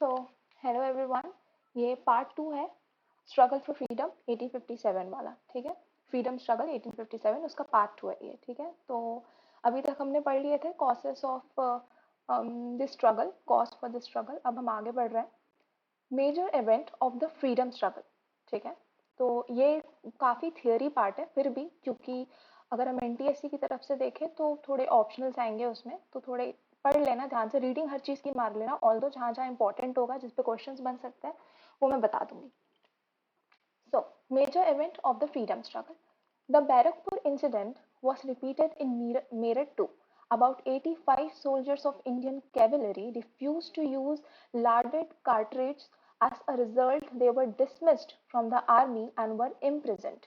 So hello everyone, ये part 2 है struggle for freedom 1857 वाला। ठीक है, फ्रीडम स्ट्रगल 1857 उसका पार्ट 2 है ये। ठीक है, तो अभी तक हमने पढ़ लिए थे causes of this struggle, cause for this struggle. अब हम आगे बढ़ रहे हैं major event of the freedom struggle. ठीक है, तो ये काफ़ी थियोरी पार्ट है फिर भी, क्योंकि अगर हम एनटीएससी की तरफ से देखें तो थोड़े ऑप्शनल्स आएंगे उसमें, तो थोड़े पढ़ लेना ध्यान से, रीडिंग हर चीज़ की मार लेना, ऑल दो जहाँ जहाँ इंपॉर्टेंट होगा जिस पे क्वेश्चंस बन सकते हैं वो मैं बता दूंगी। So major event of the freedom struggle, the Barrackpore incident was repeated in Meerut too. About 85 soldiers of Indian cavalry refused to use larded cartridges. As a result, they were dismissed from the army and were imprisoned.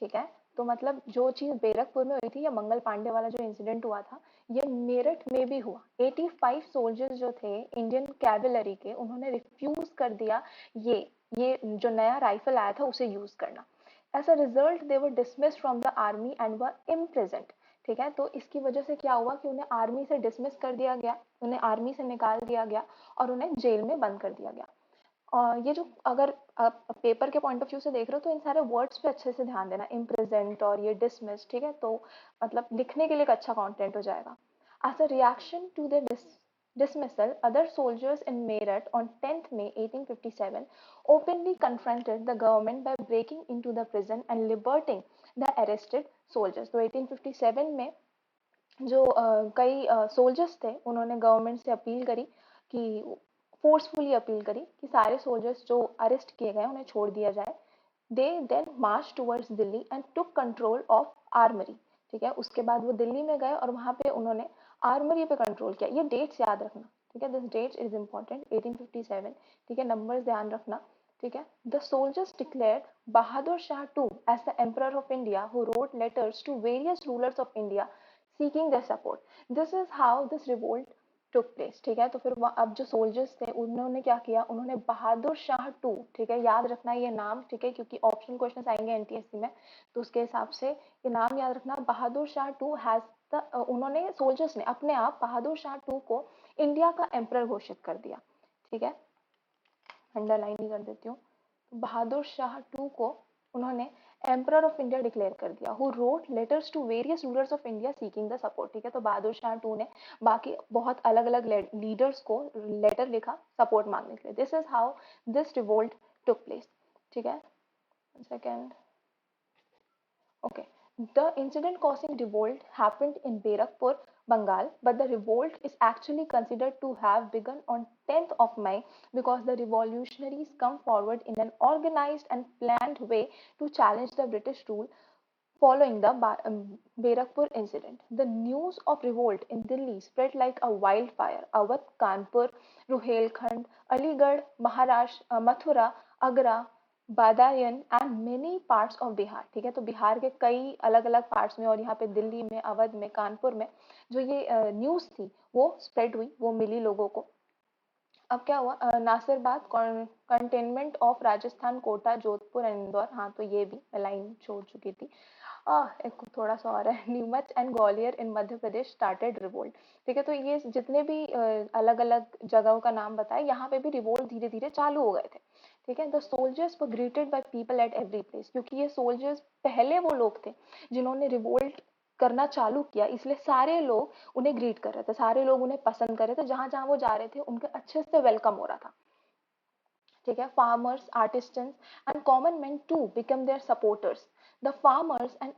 ठीक है, तो मतलब जो चीज बैरकपुर में हुई थी या मंगल पांडे वाला जो इंसिडेंट हुआ था, ये मेरठ में भी हुआ। 85 सोल्जर्स जो थे इंडियन कैवलरी के, उन्होंने रिफ्यूज कर दिया ये जो नया राइफल आया था उसे यूज करना। As a result they were dismissed from the army and were imprisoned. ठीक है, तो इसकी वजह से क्या हुआ कि उन्हें आर्मी से डिसमिस कर दिया गया, उन्हें आर्मी से निकाल दिया गया और उन्हें जेल में बंद कर दिया गया। ये जो अगर आप पेपर के पॉइंट ऑफ व्यू से देख रहे हो तो इन सारे वर्ड्स पे अच्छे से ध्यान देना, इम्प्रेजेंट और ये डिसमिस। ठीक है, तो मतलब लिखने के लिए एक अच्छा कंटेंट हो जाएगा। As a reaction to the dismissal, other soldiers in Meerut on 10th May 1857 openly confronted the government by breaking into the prison and liberating the arrested soldiers. तो 1857 में जो कई सोल्जर्स थे उन्होंने गवर्नमेंट से अपील करी कि फोर्सफुली अपील करी कि सारे सोल्जर्स जो अरेस्ट किए गए उन्हें छोड़ दिया जाए। They then march towards Delhi and took control of armory. ठीक है, उसके बाद वो दिल्ली में गए और वहां पे उन्होंने आर्मरी पे कंट्रोल किया। ये डेट्स याद रखना, ठीक है, दिस डेट इज इंपॉर्टेंट, 1857। ठीक है, नंबर्स ध्यान रखना। ठीक है, the soldiers declared Bahadur Shah two as the emperor of India who wrote letters to various rulers of India seeking their support. This is how this revolt took place. ठीक है, तो फिर अब जो सोल्जर्स थे उन्होंने क्या किया, उन्होंने बहादुर शाह टू, ठीक है, याद रखना ये नाम, ठीक है, क्योंकि ऑप्शन क्वेश्चन आएंगे एनटीएससी में, तो उसके हिसाब से ये नाम याद रखना। बहादुर शाह टू हैज द, उन्होंने सोल्जर्स ने अपने आप बहादुर शाह टू को इंडिया का एम्परर घोषित कर दिया। ठीक है, अंडरलाइन ही कर देती हूँ। बहादुर शाह टू को उन्होंने एम्परर ऑफ इंडिया डिक्लेयर कर दिया, who wrote letters to various rulers of India seeking the support. ठीक है, तो बहादुर शाह टू ने बाकी बहुत अलग अलग लीडर्स को लेटर लिखा सपोर्ट मांगने के लिए। This is how this revolt took place. ठीक है, second, okay, the incident causing revolt happened in Barakpur, Bengal, but the revolt is actually considered to have begun on 10th of May because the revolutionaries come forward in an organized and planned way to challenge the British rule following the Barakpur incident. The news of revolt in Delhi spread like a wildfire. Awadh, Kanpur, Ruhelkhand, Aligarh, Maharashtra, Mathura, Agra, Badaun and many parts of Bihar. ठीक है, तो बिहार के कई अलग अलग parts में और यहाँ पे दिल्ली में, अवध में, कानपुर में जो ये न्यूज़ थी वो स्प्रेड हुई, वो मिली लोगों को। अब क्या हुआ, Nasirabad, cantonment of Rajasthan, Kota, Jodhpur and Indore, हाँ तो ये भी मैं लाइन छोड़ चुकी थी। एक थोड़ा सा और है, Neemuch and Gwalior in Madhya Pradesh started revolt. ठीक है, तो ये जितने भी अलग अलग जगहों का नाम बताए, यहाँ पे भी रिवोल्ट धीरे धीरे चालू हो गए थे। ठीक है, the soldiers were greeted by people at every place, क्योंकि ये सोल्जर्स पहले वो लोग थे जिन्होंने रिवोल्ट करना चालू किया, इसलिए सारे लोग उन्हें ग्रीट कर रहे थे, सारे लोग उन्हें पसंद कर रहे थे, जहां जहां वो जा रहे थे उनके अच्छे से वेलकम हो रहा था। ठीक है, farmers, artisans and common man to become their supporters. The farmers and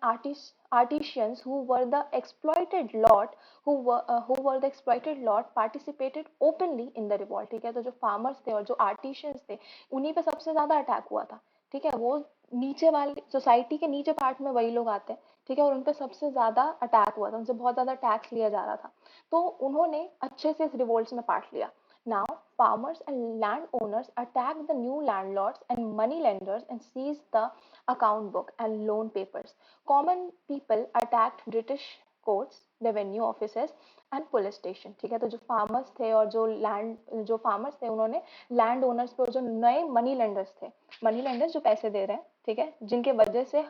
artisans who were the exploited lot, who were the exploited lot participated openly in the revolt. ठीक है, तो जो फार्मर्स थे और जो आर्टिशियंस थे उन्हीं पे सबसे ज्यादा अटैक हुआ था। ठीक है, वो नीचे वाले सोसाइटी के नीचे पार्ट में वही लोग आते हैं। ठीक है, और उन पे सबसे ज्यादा अटैक हुआ था, उनसे बहुत ज्यादा टैक्स लिया जा रहा था, तो उन्होंने अच्छे से इस रिवोल्ट में पार्ट लिया। Now, farmers and landowners attacked the new landlords and moneylenders and seized the account book and loan papers. Common people attacked British courts, revenue offices and police station. ठीक है, तो जो फार्मर्स थे और जो farmers थे उन्होंने लैंड ओनर्स पे, जो नए मनी लेंडर्स थे, मनी लेंडर्स जो पैसे दे रहे हैं, ठीक है, जिनके वजह से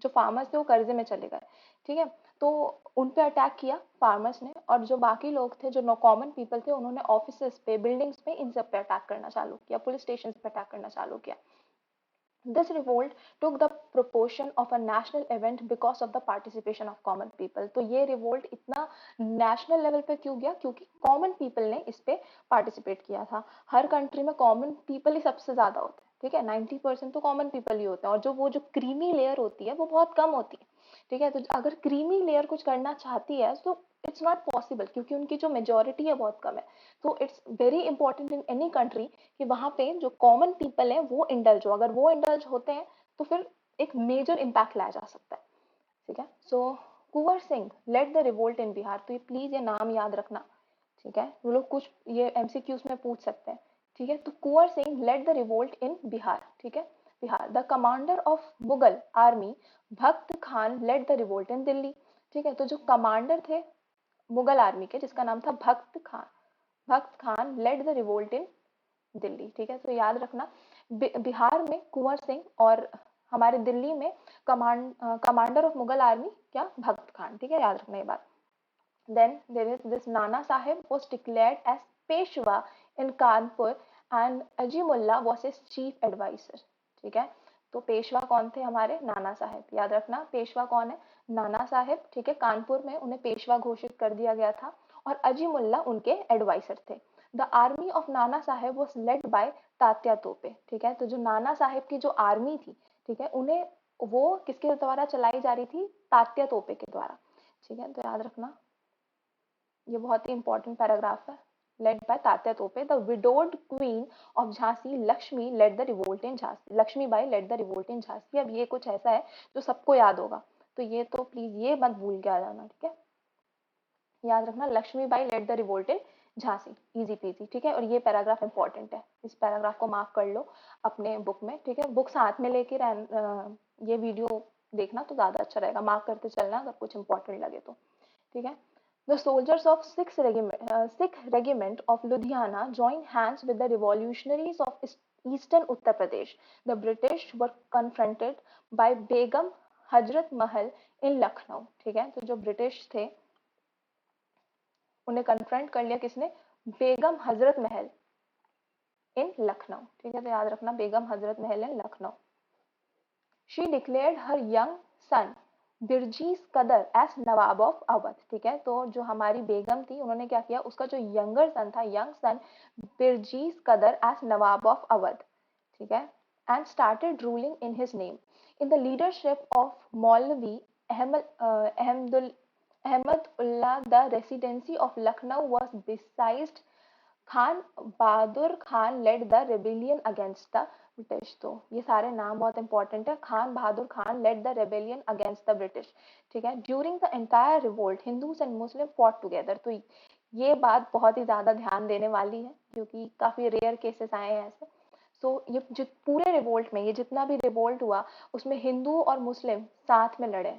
जो फार्मर्स थे वो कर्जे में चले गए। ठीक है, तो उन पे अटैक किया फार्मर्स ने और जो बाकी लोग थे, जो कॉमन पीपल थे, उन्होंने ऑफिसेस पे, बिल्डिंग्स पे, इन सब पे अटैक करना चालू किया, पुलिस स्टेशन पे अटैक करना चालू किया. This revolt took the proportion of a national event because of the participation of common people. तो ये revolt इतना national level पे क्यों गया? क्योंकि common people ने इस पे participate किया था. हर country में common people ही सबसे ज्यादा होते हैं, ठीक है. 90% तो common people ही होते हैं, और जो वो जो creamy layer होती है वो बहुत कम होती है, ठीक है. तो अगर creamy layer कुछ करना चाहती है तो इट्स नॉट पॉसिबल, क्योंकि उनकी जो मेजोरिटी है बहुत कम है. तो it's very important in any country कि वहां पे जो कॉमन पीपल है वो इंडल्ज हो. अगर वो इंडल्ज होते हैं तो फिर एक मेजर इम्पैक्ट लाया जा सकता है, ठीक है. So Kunwar Singh led the revolt in Bihar. तो ये प्लीज ये नाम याद रखना, ठीक है. वो लोग कुछ ये एमसीक्यूज में पूछ सकते हैं, ठीक है. तो Kunwar Singh led the revolt in Bihar, ठीक है. Bihar. The commander of Mughal army Bakht Khan led the revolt in Delhi, ठीक है. तो जो कमांडर थे मुगल आर्मी के, जिसका नाम था Bakht Khan led the revolt in Delhi, ठीक है. तो याद रखना, बिहार में कुंवर सिंह और हमारे दिल्ली में कमांडर ऑफ मुगल आर्मी क्या, भक्त खान, ठीक है. याद रखना ये बात. Then there is this Nana Sahib was declared as Peshwa in Kanpur and Azimullah was his chief adviser, ठीक है. तो पेशवा कौन थे? हमारे नाना साहेब. याद रखना, पेशवा कौन है? नाना साहेब, ठीक है. कानपुर में उन्हें पेशवा घोषित कर दिया गया था, और अजीमुल्ला उनके एडवाइजर थे. The army of Nana Sahib was lead by Tatya तोपे, ठीक है. तो जो नाना साहेब की जो आर्मी थी, ठीक है, उन्हें वो किसके द्वारा चलाई जा रही थी? तात्या तोपे के द्वारा, ठीक है. तो याद रखना, ये बहुत ही इंपॉर्टेंट पैराग्राफ है. Led by Tatya Tope. The widowed queen of Jhansi Lakshmi led the revolt in Jhansi. Lakshmibai led the revolt in Jhansi. अब ये कुछ ऐसा है जो सबको याद होगा, तो ये तो प्लीज ये मत भूल के आ जाना, ठीक है. याद रखना, Lakshmibai led the revolt in Jhansi. Easy peasy, ठीक है. और ये पैराग्राफ इंपॉर्टेंट है, इस पैराग्राफ को मार्क कर लो अपने बुक में, ठीक है. बुक साथ में लेके ये वीडियो देखना तो ज्यादा अच्छा रहेगा. मार्क करते चलना अगर कुछ इंपॉर्टेंट लगे तो, ठीक है. The soldiers of Sikh regiment of Ludhiana joined hands with the revolutionaries of eastern Uttar Pradesh. The British were confronted by Begum Hazrat Mahal in Lucknow. ठीक है. तो जो ब्रिटिश थे उन्हें कन्फ्रंट कर लिया किसने? बेगम हजरत महल इन लखनऊ, ठीक है. तो याद रखना, Begum Hazrat Mahal in Lucknow. She declared her young son Birjis Qadr as Nawab of Awadh, ठीक है. तो जो हमारी बेगम थी, उन्होंने क्या किया? उसका जो यंगर सन था, young son Birjis Qadr as Nawab of Awadh, ठीक है. And started ruling in his name. In the leadership of Maulvi Ahmadullah, the residency of Lucknow was besieged. Khan Bahadur Khan led the rebellion against the British. तो ये सारे नाम बहुत इंपॉर्टेंट है. Khan Bahadur Khan led the rebellion against the British, ठीक है. During the entire revolt Hindus and Muslim fought together. तो ये बात बहुत ही ज्यादा ध्यान देने वाली है, क्योंकि काफी रेयर केसेस आए हैं ऐसे. सो ये जो पूरे रिवोल्ट में, ये जितना भी रिवोल्ट हुआ, उसमें हिंदू और मुस्लिम साथ में लड़े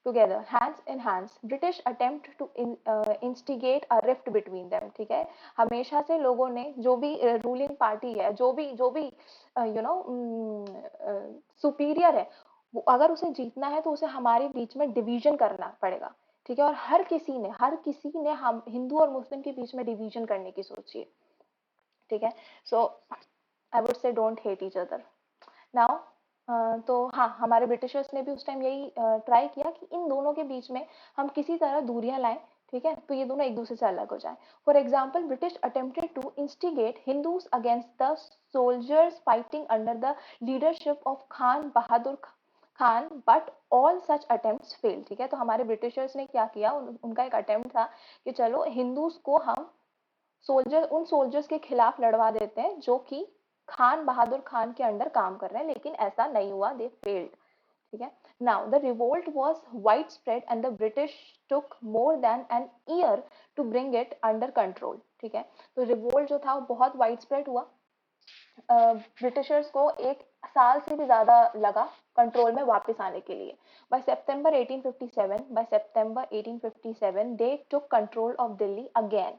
together, hands in hands. British attempt to instigate a rift between them, ठीक है. हमेशा से लोगों ने, जो भी रूलिंग पार्टी है, जो भी सुपीरियर है, वो अगर उसे जीतना है तो उसे हमारे बीच में डिवीजन करना पड़ेगा, ठीक है. और हर किसी ने हम हिंदू और मुस्लिम के बीच में डिवीजन करने की सोची है, ठीक है. So I would say don't hate each other. Now तो हाँ, हमारे ब्रिटिशर्स ने भी उस टाइम यही ट्राई किया कि इन दोनों के बीच में हम किसी तरह दूरियां लाएं, ठीक है. तो ये दोनों एक दूसरे से अलग हो जाएं. For example, British attempted to instigate Hindus against the soldiers fighting under the leadership of Khan Bahadur Khan, but all such attempts fail, ठीक है. तो हमारे ब्रिटिशर्स ने क्या किया? उनका एक अटेम्प्ट था कि चलो हिंदूज को हम उन सोल्जर्स के खिलाफ लड़वा देते हैं जो कि खान बहादुर खान के अंडर काम कर रहे हैं, लेकिन ऐसा नहीं हुआ. दे फेल्ड, ठीक है. Now the revolt was widespread and the British took more than an year to bring it under control, ठीक है. तो रिवोल्ट जो था वो बहुत वाइड स्प्रेड हुआ. ब्रिटिशर्स को एक साल से भी ज्यादा लगा कंट्रोल में वापस आने के लिए. By September 1857 they took control of Delhi again,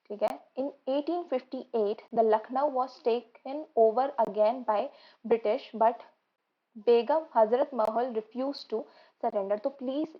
ठीक है. In 1858 the Lucknow was taken over again by British, but Begum Hazrat Mahal refuse to surrender. तो प्लीज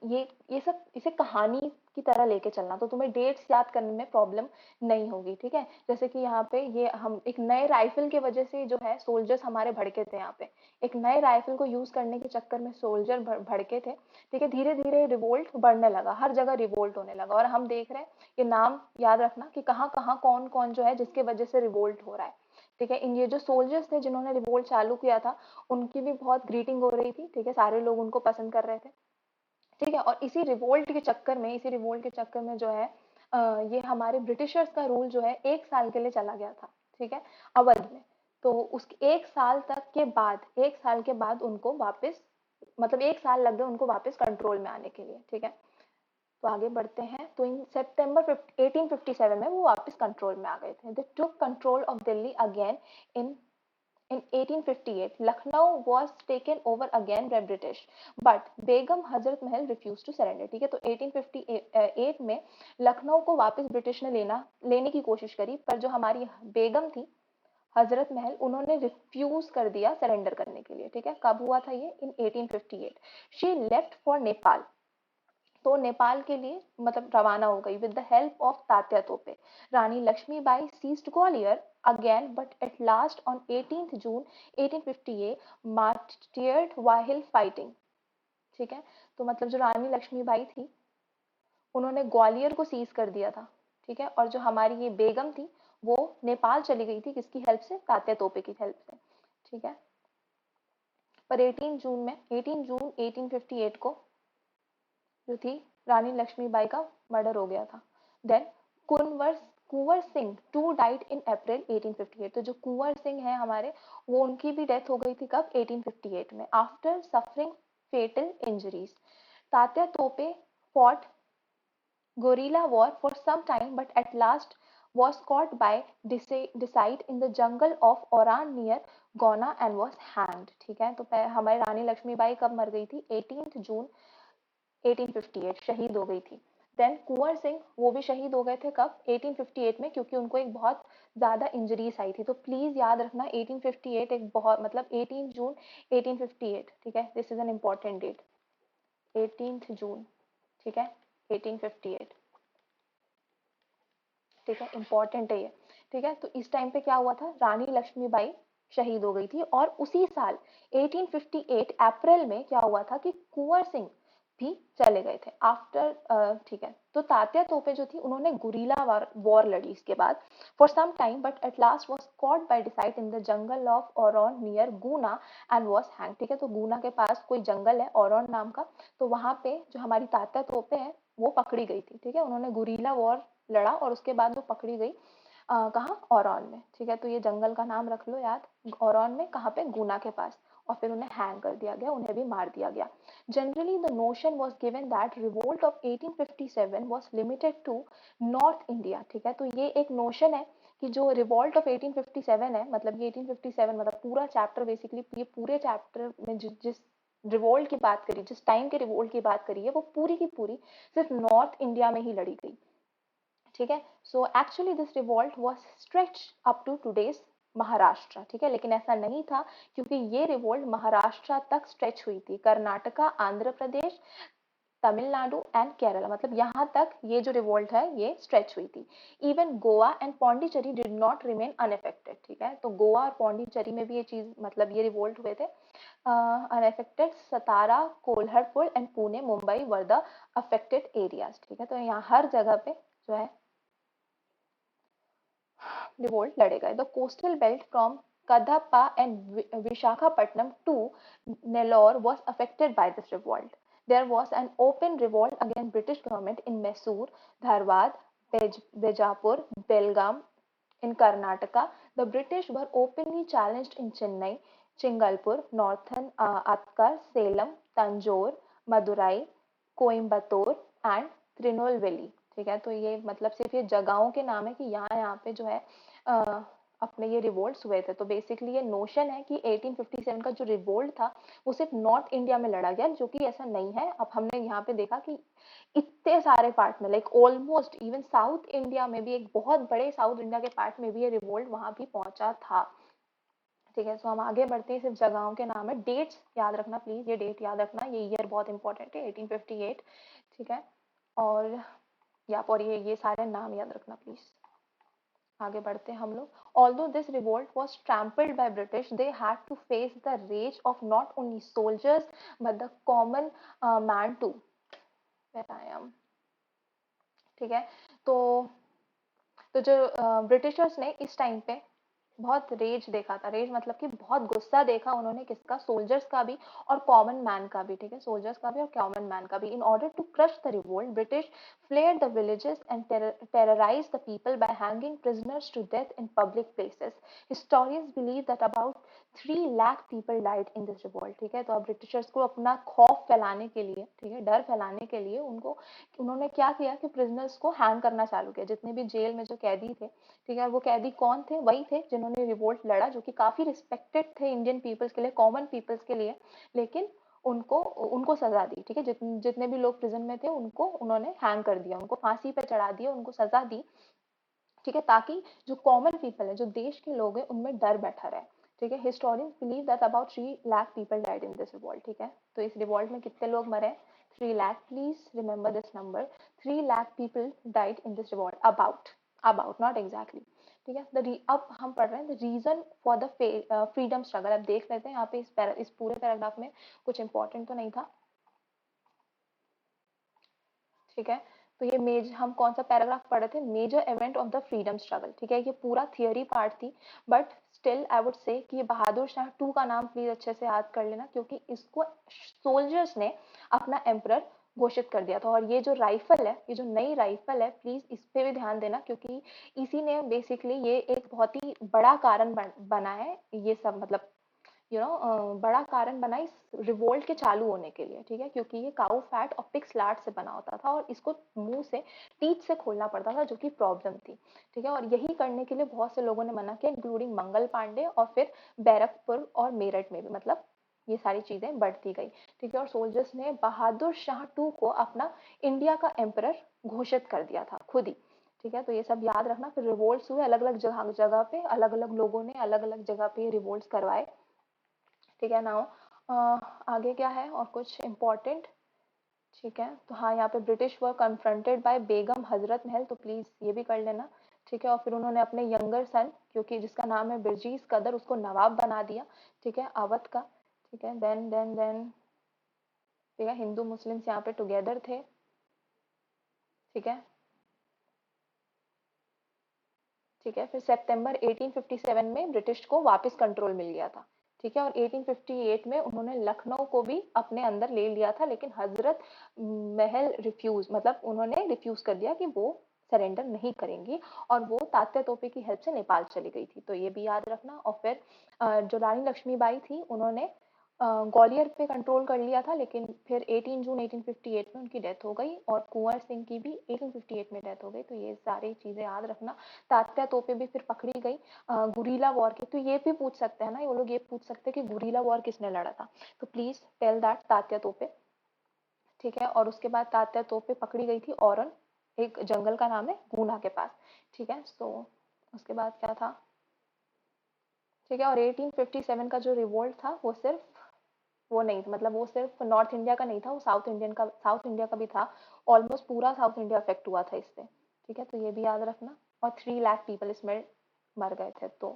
ये सब इसे कहानी की तरह लेके चलना, तो तुम्हें डेट्स याद करने में प्रॉब्लम नहीं होगी, ठीक है। जैसे कि यहाँ पे ये हम एक नए राइफल के वजह से जो है सोल्जर्स हमारे भड़के थे, यहाँ पे एक नए राइफल को यूज करने के चक्कर में सोल्जर भड़के थे, ठीक है। धीरे धीरे रिवोल्ट बढ़ने लगा, हर जगह रिवोल्ट होने लगा, और हम देख रहे हैं, ये नाम याद रखना कि कहाँ कहाँ कौन कौन जो है जिसके वजह से रिवोल्ट हो रहा है, ठीक है। इन ये जो सोल्जर्स थे जिन्होंने रिवोल्ट चालू किया था, उनकी भी बहुत ग्रीटिंग हो रही थी, ठीक है, सारे लोग उनको पसंद कर रहे थे, ठीक है। और इसी रिवोल्ट के चक्कर में, इसी रिवोल्ट के चक्कर में जो है ये हमारे ब्रिटिशर्स का रूल जो है 1 साल के लिए चला गया था, ठीक है, अवध में। तो उस 1 साल तक के बाद, 1 साल के बाद उनको वापस, मतलब 1 साल लग गए उनको वापस कंट्रोल में आने के लिए, ठीक है। तो आगे बढ़ते हैं, तो इन सितंबर 1857 में वो वापस कंट्रोल में आ गए थे। They took control of Delhi again in In 1858, Lucknow was taken over again by British, but Begum Hazrat Mahal refused to surrender. ठीक है, तो 1858 में लखनऊ को वापस ब्रिटिश ने लेने की कोशिश करी, पर जो हमारी बेगम थी हजरत महल, उन्होंने रिफ्यूज कर दिया सरेंडर करने के लिए, ठीक है। कब हुआ था ये? In 1858। She left for Nepal, तो नेपाल के लिए मतलब रवाना हो गई with the help of Tatya Tope. Rani Lakshmibai seized Gwalior again, but at last on 18th June 1858 martyred while fighting, ठीक है। तो मतलब जो रानी लक्ष्मीबाई थी, उन्होंने ग्वालियर को सीज कर दिया था, ठीक है। और जो हमारी ये बेगम थी, वो नेपाल चली गई थी, किसकी हेल्प से? तात्या तोपे की हेल्प से, ठीक है। पर 18 जून 1858 को जो थी रानी लक्ष्मीबाई का मर्डर हो गया था। Then Kunwar Kunwar Singh too died in April 1858। तो जो कुंवर सिंह है हमारे, वो उनकी भी डेथ हो गई थी कब? 1858 में, after suffering fatal injuries. Tatya Tope fought guerrilla war for some time, but at last was caught by decide in the jungle of Oran near Gona and was hanged, ठीक है। तो हमारी रानी लक्ष्मीबाई कब मर गई थी? 18 जून 1858 शहीद हो गई थी। देन कुंवर सिंह, वो भी शहीद हो गए थे कब? 1858 में, क्योंकि उनको एक बहुत ज्यादा इंजरीज आई थी। तो प्लीज याद रखना 1858 एक बहुत मतलब 18 जून 1858, ठीक है, this is an important date, 18 June, ठीक है, 1858, ठीक है, इंपॉर्टेंट है ये, ठीक है। तो इस टाइम पे क्या हुआ था? रानी लक्ष्मीबाई शहीद हो गई थी, और उसी साल 1858 अप्रैल में क्या हुआ था कि कुंवर सिंह भी चले गए थे आफ्टर, ठीक है। तो तात्या तोपे जो थी, उन्होंने गुरीला वॉर लड़ी इसके बाद for some time, but at last was caught by deceit in the jungle of Oron near Guna and was hang, ठीक है। तो गुना के पास कोई जंगल है ओरॉन नाम का, तो वहां पे जो हमारी तात्या तोपे है, वो पकड़ी गई थी, ठीक है। उन्होंने गुरीला वॉर लड़ा और उसके बाद वो पकड़ी गई कहाँ? ओरॉन में, ठीक है। तो ये जंगल का नाम रख लो याद, ओरॉन में, कहाँ पे? गुना के पास। और फिर उन्हें हैंग कर दिया गया, उन्हें भी मार दिया गया। Generally the notion was given that revolt of 1857 was limited to north India, ठीक है। तो ये एक नोशन है कि जो रिवोल्ट ऑफ 1857 है, मतलब ये 1857 मतलब पूरा चैप्टर, बेसिकली ये पूरे चैप्टर में जिस रिवोल्ट की बात करी, जिस टाइम के रिवोल्ट की बात करी है, वो पूरी की पूरी सिर्फ नॉर्थ इंडिया में ही लड़ी गई, ठीक है। So actually this revolt was stretch up to today's Maharashtra, ठीक है। लेकिन ऐसा नहीं था, क्योंकि ये रिवोल्ट महाराष्ट्र तक स्ट्रेच हुई थी, कर्नाटका, आंध्र प्रदेश, तमिलनाडु एंड केरला, मतलब यहाँ तक ये जो रिवोल्ट है ये स्ट्रेच हुई थी। Even Goa and Pondicherry did not remain unaffected, ठीक है। तो गोवा और पौंडीचेरी में भी ये चीज मतलब ये रिवोल्ट हुए थे unaffected. Satara, Kolhapur and Pune, Mumbai were the affected areas, ठीक है। तो यहाँ हर जगह पे जो है revolt लड़े गए। The coastal belt from Kadapa and Vishakhapatnam to Nellore was affected by this revolt. There was an open revolt against British government in Mysore, Dharwad, Bijapur, Belgaum in Karnataka. The British were openly challenged in Chennai, Chingalpur, Northern Atkar, Salem, Tanjore, Madurai, Coimbatore and Trinulveli, ठीक है। तो ये मतलब सिर्फ ये जगहों के नाम है कि यहाँ यहाँ पे जो है अ, अपने ये रिवोल्ट्स हुए थे। तो बेसिकली ये नोशन है कि 1857 का जो रिवोल्ट था वो सिर्फ नॉर्थ इंडिया में लड़ा गया, जो कि ऐसा नहीं है। अब हमने यहाँ पे देखा कि इतने सारे पार्ट में, like almost even south India में भी, एक बहुत बड़े साउथ इंडिया के पार्ट में भी ये रिवोल्ट वहां भी पहुंचा था, ठीक है, सो हम आगे बढ़ते हैं, सिर्फ जगहों के नाम है, डेट्स याद रखना प्लीज, ये डेट याद रखना, ये ईयर बहुत इंपॉर्टेंट है, 1858। ठीक है, और या और ये सारे नाम याद रखना प्लीज। आगे बढ़ते हैं हम लोग। Although this revolt was trampled by British, they had to face the rage of not only soldiers but the common man too. I am, ठीक है, तो जो ब्रिटिशर्स ने इस टाइम पे बहुत रेज देखा था, रेज मतलब कि बहुत गुस्सा देखा उन्होंने, किसका, सोल्जर्स का भी और कॉमन मैन का भी। ठीक है, सोल्जर्स का भी और कॉमन मैन का भी। In order to crush the revolt, British flared the villages and terrorized the people by hanging prisoners to death in public places. Historians believe that about 3 lakh people died in this revolt। ठीक है, तो अब Britishers को अपना खौफ फैलाने के लिए, ठीक है, डर फैलाने के लिए उन्होंने क्या किया कि प्रिजनर्स को हैंग करना चालू किया, जितने भी जेल में जो कैदी थे। ठीक है, वो कैदी कौन थे, वही थे जिन्होंने रिवोल्ट लड़ा, जो कि काफी रिस्पेक्टेड थे इंडियन पीपल्स के लिए, कॉमन पीपल्स के लिए, लेकिन उनको उनको सजा दी। ठीक है, जितने भी लोग प्रिजन में थे उनको उन्होंने हैंग कर दिया, उनको फांसी पे चढ़ा दिया, उनको सजा दी। ठीक है, ताकि जो कॉमन पीपल है, जो देश के लोग हैं, उनमें डर बैठा रहे। ठीक है, historians believe that about 3 lakh people died in this revolt. ठीक है, तो इस रिवॉल्ट में कितने लोग मरे, 3 lakh, please remember this number, 3 lakh people died in this revolt, about not exactly. ठीक है, अब हम पढ़ रहे हैं the reason for the freedom struggle. अब देख लेते हैं यहाँ पे इस पूरे पैराग्राफ में कुछ इंपॉर्टेंट तो नहीं था। ठीक है, तो ये हम कौन सा पैराग्राफ पढ़े थे, major event of the freedom struggle. ठीक है, ये पूरा थियोरी पार्ट थी, but still I would say कि ये बहादुर शाह 2 का नाम प्लीज अच्छे से याद कर लेना, क्योंकि इसको सोल्जर्स ने अपना एम्परर घोषित कर दिया था। और ये जो राइफल है, ये जो नई राइफल है, प्लीज इस पे भी ध्यान देना, क्योंकि इसी ने बेसिकली ये एक बहुत ही बड़ा कारण बना है, ये सब मतलब बड़ा कारण बना इस रिवोल्ट के चालू होने के लिए। ठीक है, क्योंकि ये काऊ फैट और पिग स्लाट से बना होता था, और इसको मुंह से, टीथ से खोलना पड़ता था, जो कि प्रॉब्लम थी। ठीक है, और यही करने के लिए बहुत से लोगों ने मना किया, इंक्लूडिंग मंगल पांडे, और फिर बैरकपुर और मेरठ में भी, मतलब ये सारी चीजें बढ़ती गई। ठीक है, और सोल्जर्स ने बहादुर शाह 2 को अपना इंडिया का एम्परर घोषित कर दिया था खुद ही। ठीक है, तो ये सब याद रखना। फिर रिवोल्ट्स हुए अलग अलग जगह जगह पे, अलग अलग लोगों ने अलग अलग जगह पे रिवोल्ट्स करवाए। ठीक है, नाउ आगे क्या है और कुछ इम्पोर्टेंट। ठीक है, तो हाँ, यहाँ पे ब्रिटिश वर कन्फ्रंटेड बाय बेगम हजरत महल, तो प्लीज ये भी कर लेना। ठीक है, और फिर उन्होंने अपने यंगर सन, क्योंकि जिसका नाम है बिरजीज कदर, उसको नवाब बना दिया। ठीक है, अवध का। ठीक है, देन ठीक है, हिंदू मुस्लिम्स यहाँ पे टुगेदर थे। ठीक है, ठीक है, फिर सितंबर 1857 में ब्रिटिश को वापस कंट्रोल मिल गया था। ठीक है, और 1858 में उन्होंने लखनऊ को भी अपने अंदर ले लिया था, लेकिन हजरत महल रिफ्यूज, मतलब उन्होंने रिफ्यूज कर दिया कि वो सरेंडर नहीं करेंगी, और वो तात्या तोपे की हेल्प से नेपाल चली गई थी, तो ये भी याद रखना। और फिर जो रानी लक्ष्मीबाई थी, उन्होंने ग्वालियर पे कंट्रोल कर लिया था, लेकिन फिर 18 जून 1858 में उनकी डेथ हो गई, और कुंवर सिंह की भी 1858 में डेथ हो गई, तो ये सारी चीजें याद रखना। तात्या तोपे भी फिर पकड़ी गई गुरीला वॉर के, तो ये भी पूछ सकते हैं ना, ये लोग ये पूछ सकते हैं कि गुरीला वॉर किसने लड़ा था, तो प्लीज टेल दैट तात्या तोपे। ठीक है, और उसके बाद तात्या तोपे पकड़ी गई थी औरन, एक जंगल का नाम है गुना के पास। ठीक है, तो उसके बाद क्या था। ठीक है, और 1857 का जो रिवोल्ट था, वो सिर्फ वो नहीं, मतलब वो सिर्फ नॉर्थ इंडिया का नहीं था, वो साउथ इंडिया का भी था। ऑलमोस्ट पूरा साउथ इंडिया अफेक्ट हुआ था इससे। ठीक है, तो ये भी याद रखना। और 3 लाख पीपल इसमें मर गए थे, तो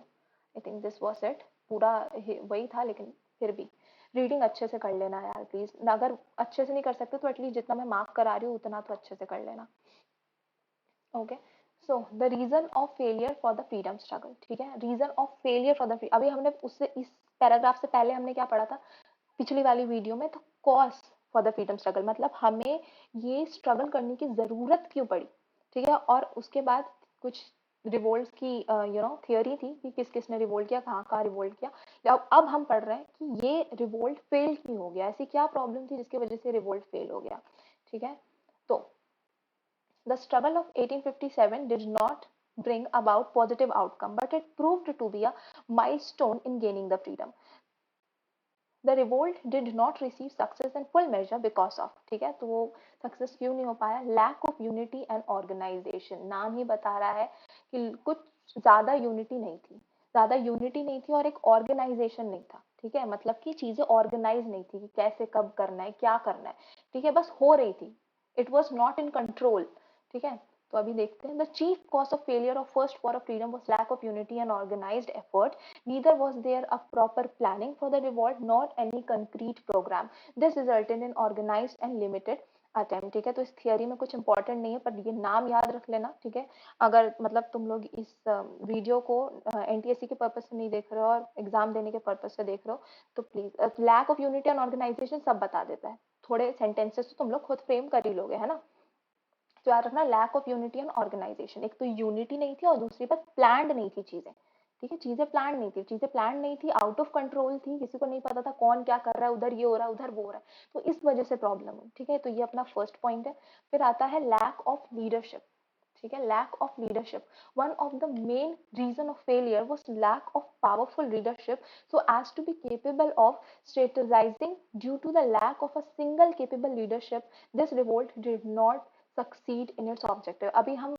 I think this was it. पूरा वही था, लेकिन फिर भी रीडिंग अच्छे से कर लेना यार प्लीज, अगर अच्छे से नहीं कर सकते तो एटलीस्ट जितना मैं मार्क करा रही हूँ उतना तो अच्छे से कर लेना। Okay, so the reason of failure for the freedom struggle. ठीक है, reason of failure for the अभी हमने उससे इस पैराग्राफ से पहले हमने क्या पढ़ा था पिछली वाली वीडियो में, तो cause for the freedom struggle, मतलब हमें ये स्ट्रगल करने की जरूरत क्यों पड़ी। ठीक है, और उसके बाद कुछ रिवोल्ट की थियोरी थी कि किस किस ने रिवोल्ट किया, कहाँ कहाँ रिवोल्ट किया। अब हम पढ़ रहे हैं कि ये रिवोल्ट फेल क्यों हो गया, ऐसी क्या प्रॉब्लम थी जिसकी वजह से रिवोल्ट फेल हो गया। ठीक है, तो the struggle of 1857 did not bring about positive outcome, but it proved to be a milestone in gaining the freedom. The revolt did not receive success in full measure because of, ठीक है, तो वो success क्यों नहीं हो पाया, lack of unity and organisation, नाम ही बता रहा है कि कुछ ज्यादा यूनिटी नहीं थी। ज्यादा यूनिटी नहीं थी और एक ऑर्गेनाइजेशन नहीं था, ठीक है, मतलब कि चीजें ऑर्गेनाइज नहीं थी कि कैसे कब करना है क्या करना है, ठीक है, बस हो रही थी, it was not in control, ठीक है। तो अभी देखते हैं, the chief cause of failure of first war of freedom was lack of unity and organised effort, neither was there a proper planning for the revolt not any concrete programme, this resulted in organised and limited attempt, ठीक है। तो इस theory में कुछ important नहीं है पर ये नाम याद रख लेना, ठीक है। अगर मतलब तुम लोग इस वीडियो को एनटीएससी के पर्पज से नहीं देख रहे हो और एग्जाम देने के पर्पज से देख रहे हो तो please, lack of unity and organisation सब बता देता है, थोड़े सेंटेंसेस तो तुम लोग खुद फ्रेम कर ही लोगे, है ना। तो याद रखना, lack of unity and organisation, एक तो यूनिटी नहीं थी और दूसरी बात प्लान्ड नहीं थी चीजें, ठीक है, चीजें प्लान नहीं थी, चीजें प्लान नहीं थी, आउट ऑफ कंट्रोल थी, किसी को नहीं पता था कौन क्या कर रहा है, उधर ये हो रहा है उधर वो हो रहा है, तो इस वजह से प्रॉब्लम हुई, ठीक है। तो ये अपना फर्स्ट पॉइंट है। फिर आता है लैक ऑफ लीडरशिप, ठीक है, lack of leadership, one of the main reason of failure was lack of powerful leadership so as to be capable of strategizing. Due to the lack of a single capable leadership, this revolt did not succeed in its objective. अभी हम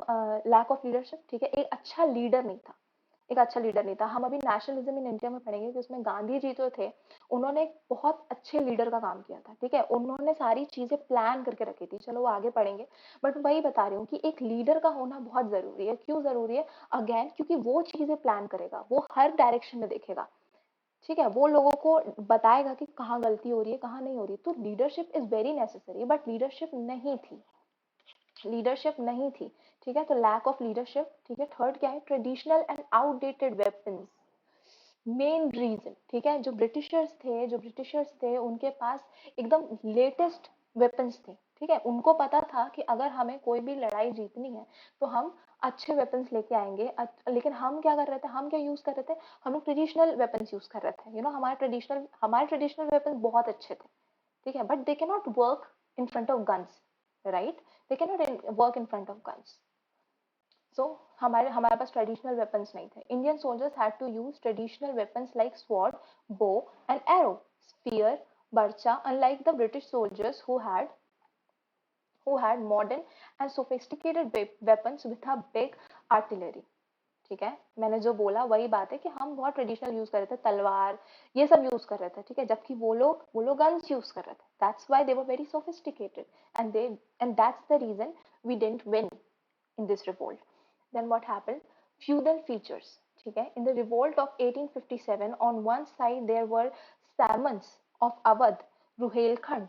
lack of leadership, ठीक है, एक अच्छा leader नहीं था, एक अच्छा लीडर नहीं था। हम अभी नेशनलिज्म इन इंडिया में पढ़ेंगे कि उसमें गांधी जी जो थे उन्होंने एक बहुत अच्छे लीडर का काम किया था, ठीक है, उन्होंने सारी चीजें प्लान करके रखी थी, चलो वो आगे पढ़ेंगे, बट वही बता रही हूँ कि एक लीडर का होना बहुत जरूरी है। क्यों जरूरी है? अगेन क्योंकि वो चीजें प्लान करेगा, वो हर डायरेक्शन में देखेगा, ठीक है, वो लोगों को बताएगा कि कहाँ गलती हो रही है कहाँ नहीं हो रही। तो leadership is very necessary, but leadership नहीं थी, लीडरशिप नहीं थी, ठीक है। तो लैक ऑफ लीडरशिप, ठीक है। थर्ड क्या है? Traditional and outdated weapons, main reason, ठीक है। जो ब्रिटिशर्स थे उनके पास एकदम लेटेस्ट वेपन्स थे, ठीक है, उनको पता था कि अगर हमें कोई भी लड़ाई जीतनी है तो हम अच्छे वेपन्स लेके आएंगे, लेकिन हम क्या कर रहे थे, हम क्या यूज कर रहे थे, हम लोग ट्रेडिशनल वेपन्स यूज कर रहे थे, हमारे ट्रेडिशनल वेपन्स बहुत अच्छे थे, ठीक है, but they can not work in front of guns, right, they can not work in front of guns. So हमारे हमारे पास ट्रेडिशनल वेपन्स नहीं थे। Indian soldiers had to use traditional weapons like sword, bow and arrow, spear, barchha, unlike the British soldiers who had modern and sophisticated weapons with a big artillery, ठीक है। मैंने जो बोला वही बात है कि हम बहुत ट्रेडिशनल यूज कर रहे थे, तलवार ये सब यूज कर रहे थे, ठीक है, जबकि वो लोग गन्स यूज कर रहे थे, that's why they were very sophisticated and that's the reason we didn't win in this revolt. Then what happened? Feudal features. Okay? In the revolt of 1857, on one side there were Samans of Awadh, Ruhelkhand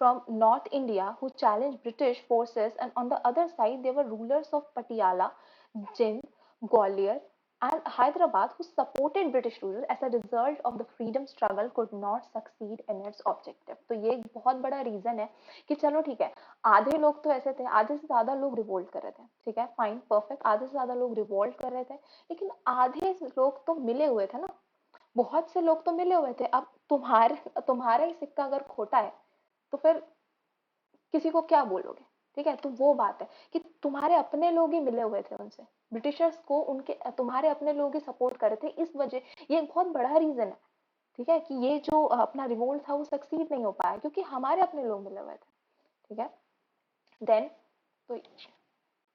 from North India who challenged British forces, and on the other side there were rulers of Patiala, Jind, Gwalior, and Hyderabad who supported British rule. As a result of the freedom struggle could not succeed in its objective. तो ये एक बहुत बड़ा reason है कि चलो ठीक है, आधे लोग तो ऐसे थे, आधे से ज्यादा लोग रिवोल्ट कर रहे थे, ठीक है, फाइन परफेक्ट, आधे से ज्यादा लोग रिवोल्ट कर रहे थे, लेकिन आधे लोग तो मिले हुए थे ना, बहुत से लोग तो मिले हुए थे। अब तुम्हारा ही सिक्का अगर खोटा है तो फिर किसी को क्या बोलोगे, ठीक है। तो वो बात है कि तुम्हारे अपने लोग ही मिले हुए थे उनसे, ब्रिटिशर्स को उनके तुम्हारे अपने लोग ही सपोर्ट कर रहे थे, इस वजह ये एक बहुत बड़ा रीजन है, ठीक है, कि ये जो अपना रिवोल्ट था वो सक्सीड नहीं हो पाया क्योंकि हमारे अपने लोग मिले हुए थे, ठीक है। देन तो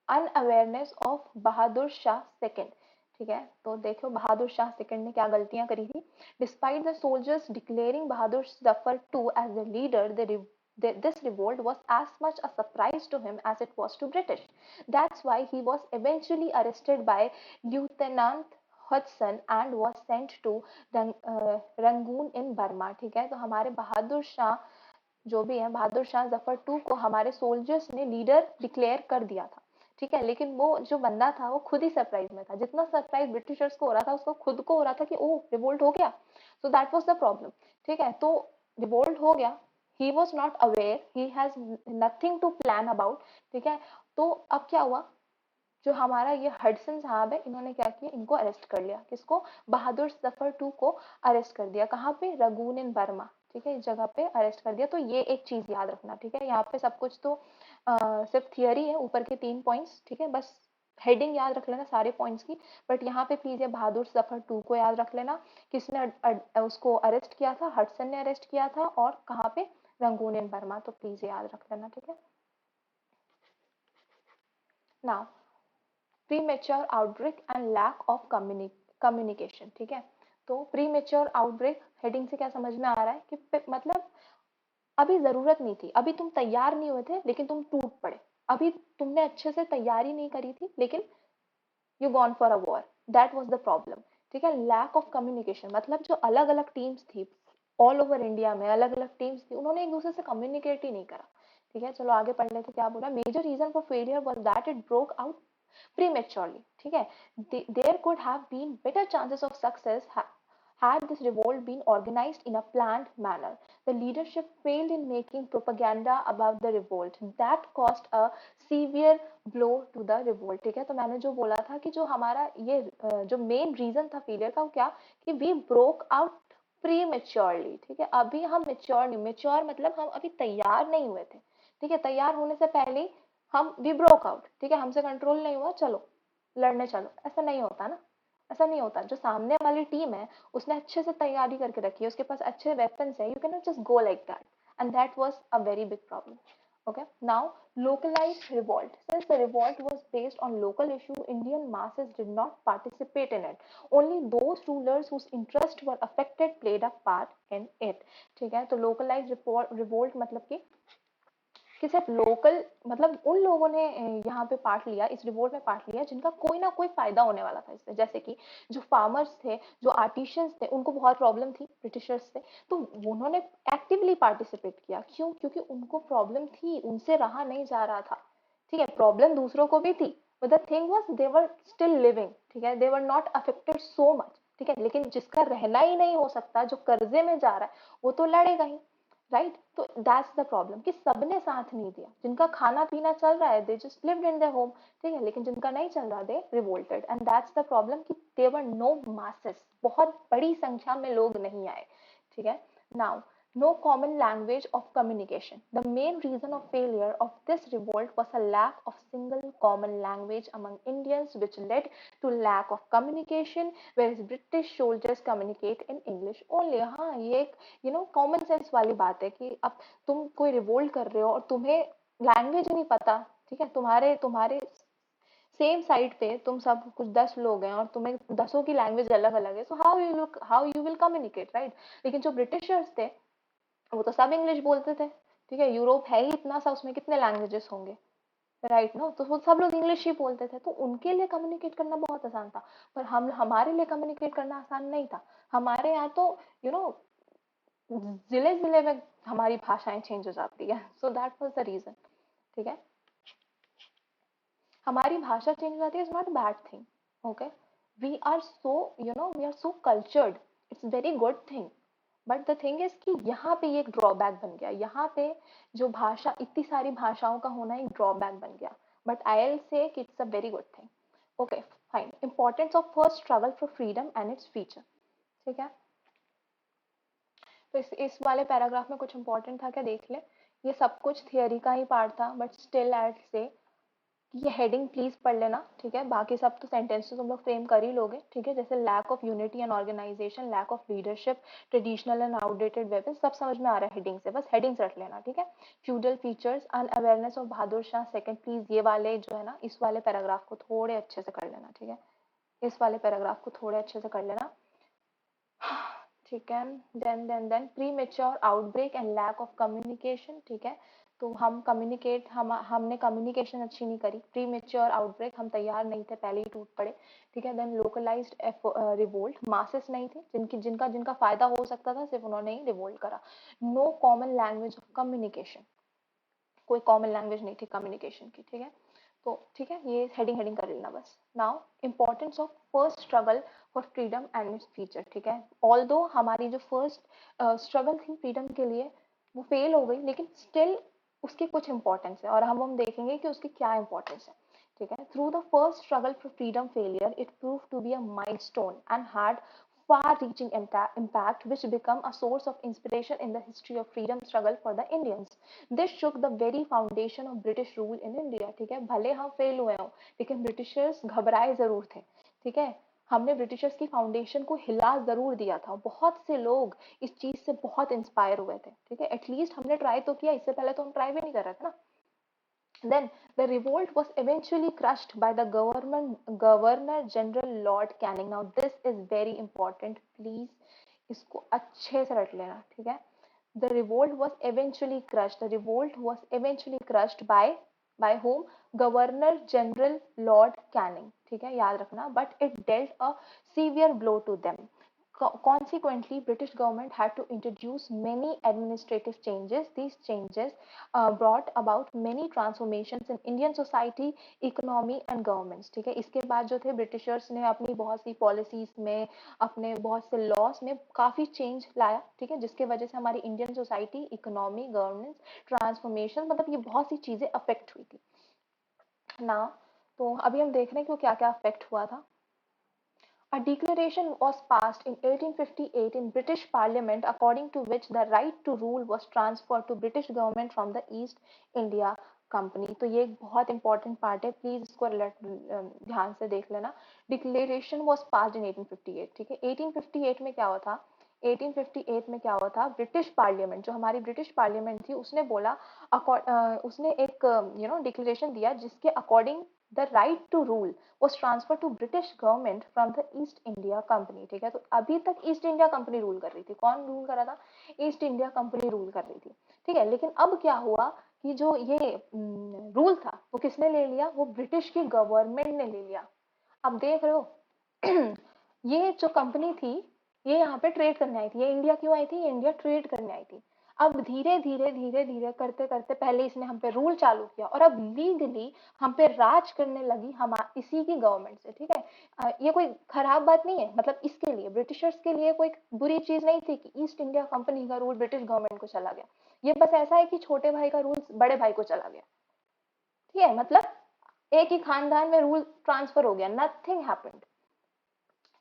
unawareness of Bahadur Shah second, ठीक है, तो देखो बहादुर शाह सेकंड ने क्या गलतियां करी थी। Despite the soldiers declaring Bahadur Zafar two as the leader, this revolt was as much a surprise to him as it was to British. That's why he was eventually arrested by Lieutenant Hudson and was sent to Rangoon in Burma, ठीक है। तो हमारे बहादुर शाह जो भी है, Bahadur Shah Zafar to को हमारे soldiers ने लीडर डिक्लेयर कर दिया था, ठीक है, लेकिन वो जो बंदा था वो खुद ही सरप्राइज में था, जितना सरप्राइज ब्रिटिशर्स को हो रहा था उसको खुद को हो रहा था कि ओ रिवोल्ट हो गया। So that was the problem, ठीक है। तो रिवोल्ट हो गया, he was not aware, he has nothing to plan about, ठीक है। तो अब क्या हुआ, जो हमारा ये हडसन साहब है इन्होंने क्या किया, इनको अरेस्ट कर लिया, किसको, बहादुर जफर टू को अरेस्ट कर दिया, कहाँ पे, रगून इन बर्मा, ठीक है, इस जगह पे अरेस्ट कर दिया। तो ये एक चीज याद रखना, ठीक है, यहाँ पे सब कुछ तो सिर्फ थियरी है, ऊपर के 3 पॉइंट्स, ठीक है, बस हेडिंग याद रख लेना सारे पॉइंट्स की, बट यहाँ पे प्लीज ये बहादुर जफर टू को याद रख लेना, किसने उसको अरेस्ट किया था, हडसन ने अरेस्ट किया था, और कहाँ पे, रंगून इन बर्मा, तो प्लीज याद रख लेना, ठीक है। Now premature outbreak and lack of communication, ठीक है। तो प्री मेच्योर आउटब्रेक हेडिंग से क्या समझ में आ रहा है कि मतलब अभी जरूरत नहीं थी, अभी तुम तैयार नहीं हुए थे लेकिन तुम टूट पड़े, अभी तुमने अच्छे से तैयारी नहीं करी थी लेकिन you gone for a war, that was the problem, ठीक है। लैक ऑफ कम्युनिकेशन मतलब जो अलग अलग टीम्स थी ऑल ओवर इंडिया में, अलग अलग टीम्स थी, उन्होंने एक दूसरे से कम्युनिकेट ही नहीं करा, ठीक है। चलो आगे पढ़ लेते क्या बोला। Major reason for failure was that it broke out prematurely, ठीक है। There could have been better chances of success had this revolt been organized in a planned manner. The leadership failed in making propaganda about the revolt. That caused a severe blow to the revolt. ठीक है, तो मैंने जो बोला था कि जो हमारा ये जो मेन रीजन था फेलियर का वो क्या कि we broke out prematurely, ठीक है। अभी हम मेच्योर नहीं, मेच्योर मतलब हम अभी तैयार नहीं हुए थे, ठीक है। तैयार होने से पहले हम वी ब्रोक आउट, ठीक है, हमसे कंट्रोल नहीं हुआ, चलो लड़ने चलो, ऐसा नहीं होता ना, ऐसा नहीं होता। जो सामने वाली टीम है उसने अच्छे से तैयारी करके रखी है, उसके पास अच्छे वेपन्स है, you can not just go like that, and that was a very big problem. Okay, now localized revolt. Since the revolt was based on local issue, Indian masses did not participate in it. Only those rulers whose interests were affected played a part in it. ठीक है, तो localized revolt मतलब कि सिर्फ local मतलब उन लोगों ने यहाँ पे पार्ट लिया, इस रिवोल्ट में पार्ट लिया जिनका कोई ना कोई फायदा होने वाला था इससे। जैसे कि जो फार्मर्स थे, जो आर्टिशियंस थे, उनको बहुत प्रॉब्लम थी ब्रिटिशर्स से, तो उन्होंने एक्टिवली पार्टिसिपेट किया। क्यों? क्योंकि उनको प्रॉब्लम थी, उनसे रहा नहीं जा रहा था, ठीक है। प्रॉब्लम दूसरों को भी थी, but the thing was they were still living, ठीक है, they were not affected so much, ठीक है। लेकिन जिसका रहना ही नहीं हो सकता, जो कर्जे में जा रहा है, वो तो लड़ेगा ही, राइट। तो दैट्स द प्रॉब्लम कि सबने साथ नहीं दिया। जिनका खाना पीना चल रहा है they just lived in their home, ठीक है, लेकिन जिनका नहीं चल रहा they revolted, and that's the problem कि देयर वर नो मासेस, बहुत बड़ी संख्या में लोग नहीं आए, ठीक है। Now no common language of communication. The main reason of failure of this revolt was a lack of single common language among Indians, which led to lack of communication, whereas British soldiers communicate in English only. हाँ, ये एक common sense वाली बात है कि अब तुम कोई रिवोल्ट कर रहे हो और तुम्हें लैंग्वेज नहीं पता, ठीक है, तुम्हारे तुम्हारे सेम साइड पे तुम सब कुछ 10 लोग हैं और तुम्हें दसों की लैंग्वेज अलग अलग है, so how you will communicate, right. लेकिन जो ब्रिटिशर्स थे वो तो सब इंग्लिश बोलते थे, ठीक है। यूरोप है ही इतना सा, उसमें कितने लैंग्वेजेस होंगे, राइट ना। तो वो सब लोग इंग्लिश ही बोलते थे, तो उनके लिए कम्युनिकेट करना बहुत आसान था। पर हम हमारे लिए कम्युनिकेट करना आसान नहीं था। हमारे यहाँ तो यू नो जिले जिले में हमारी भाषाएं चेंज हो जाती है, so that was the reason, ठीक है। हमारी भाषा चेंज हो जाती है is not bad thing, okay. We are so we are so cultured, it's very good thing, but the thing is कि यहाँ पे ये एक ड्रॉबैक बन गया, यहाँ पे जो भाषा, इतनी सारी भाषाओं का होना एक ड्रॉबैक बन गया, बट आई विल से कि it's a very good thing. Okay fine. Importance of first struggle for freedom and its feature, ठीक है। तो इस वाले पैराग्राफ में कुछ इंपॉर्टेंट था क्या, देख ले। ये सब कुछ थियोरी का ही पार्ट था, बट स्टिल एट से ये हेडिंग प्लीज पढ़ लेना, ठीक है। बाकी सब तो सेंटेंसेस तुम लोग फ्रेम कर ही लोगे, ठीक है। जैसे lack of unity and organisation, lack of leadership, traditional and outdated weapon, सब समझ में आ रहा है हेडिंग से, बस हेडिंग्स रख लेना, ठीक है। Feudal features, unawareness of Bahadur Shah second, please ये वाले जो है ना, इस वाले पैराग्राफ को थोड़े अच्छे से कर लेना, ठीक है। इस वाले पैराग्राफ को थोड़े अच्छे से कर लेना, ठीक है। Then premature outbreak and lack of communication, ठीक है। तो हमने कम्युनिकेशन अच्छी नहीं करी, प्री मेच्योर आउटब्रेक, हम तैयार नहीं थे, पहले ही टूट पड़े, ठीक है। देन लोकलाइज्ड रिवोल्ट, मासेस नहीं थे, जिनका जिनका फायदा हो सकता था सिर्फ उन्होंने ही रिवोल्ट करा। No common language of communication, कोई कॉमन लैंग्वेज नहीं थी कम्युनिकेशन की, ठीक है। तो ठीक है, ये हेडिंग हेडिंग कर लेना बस। Now importance of first struggle for freedom and its future, ठीक है। ऑल्दो हमारी जो फर्स्ट स्ट्रगल थी फ्रीडम के लिए वो फेल हो गई, लेकिन स्टिल उसकी कुछ इंपॉर्टेंस है और हम देखेंगे कि उसकी क्या इंपॉर्टेंस है, ठीक है। Through the first struggle for freedom failure it prove to be a milestone and had far-reaching impact which become a source of inspiration in the history of freedom struggle for the Indians. This shook the very foundation of British rule in India, ठीक है। भले हम fail हुए हों लेकिन Britishers घबराए जरूर थे, ठीक है। हमने ब्रिटिशर्स की फाउंडेशन को हिला जरूर दिया था, बहुत से लोग इस चीज से बहुत इंस्पायर हुए थे, ठीक है। एटलीस्ट हमने ट्राई तो किया, इससे पहले तो हम ट्राई भी नहीं कर रहे थे ना, Then the revolt was eventually crushed by the Governor General Lord Canning. Now this is very important. Please इसको अच्छे से रट लेना, ठीक है? The revolt was eventually crushed. The revolt was eventually crushed by whom? Governor General Lord Canning. ठीक है, याद रखना. But it dealt a severe blow to them. Consequently, British government had to introduce many administrative changes. These changes brought about many transformations in Indian society, economy and governments. ठीक है, इसके बाद जो थे ब्रिटिशर्स ने अपनी बहुत सी पॉलिसीज में, अपने बहुत से लॉस में काफी चेंज लाया. ठीक है, जिसके वजह से हमारी Indian society, economy, governance, transformation, मतलब ये बहुत सी चीजें अफेक्ट हुई थी ना. तो अभी हम देख रहे हैं कि वो क्या क्या अफेक्ट हुआ था. A declaration was passed in 1858 in British Parliament according to which the right to rule was transferred to British government from the East India Company. तो ये एक बहुत इंपॉर्टेंट पार्ट है, प्लीज इसको ध्यान से देख लेना. Declaration was passed in 1858. ठीक है, 1858 में क्या हुआ था? 1858 में क्या हुआ था? ब्रिटिश पार्लियामेंट, जो हमारी ब्रिटिश पार्लियामेंट थी, उसने बोला, उसने एक डिक्लेरेशन दिया जिसके according the right to rule was transferred to British government from the East India Company. ठीक है, तो अभी तक ईस्ट इंडिया कंपनी रूल कर रही थी. कौन रूल कर रहा था? ईस्ट इंडिया कंपनी रूल कर रही थी. ठीक है, लेकिन अब क्या हुआ कि जो ये रूल था वो किसने ले लिया? वो ब्रिटिश की गवर्नमेंट ने ले लिया. अब देख रहे हो ये जो कंपनी थी, ये यहाँ पे ट्रेड करने आई थी. ये इंडिया क्यों आई थी? ये इंडिया ट्रेड करने आई थी. अब धीरे धीरे धीरे धीरे करते करते पहले इसने हम पे रूल चालू किया और अब लीगली हम पे राज करने लगी हम इसी की गवर्नमेंट से. ठीक है, ये कोई खराब बात नहीं है. मतलब इसके लिए, ब्रिटिशर्स के लिए कोई बुरी चीज नहीं थी कि ईस्ट इंडिया कंपनी का रूल ब्रिटिश गवर्नमेंट को चला गया. ये बस ऐसा है कि छोटे भाई का रूल बड़े भाई को चला गया. ठीक है, मतलब एक ही खानदान में रूल ट्रांसफर हो गया. Nothing happened.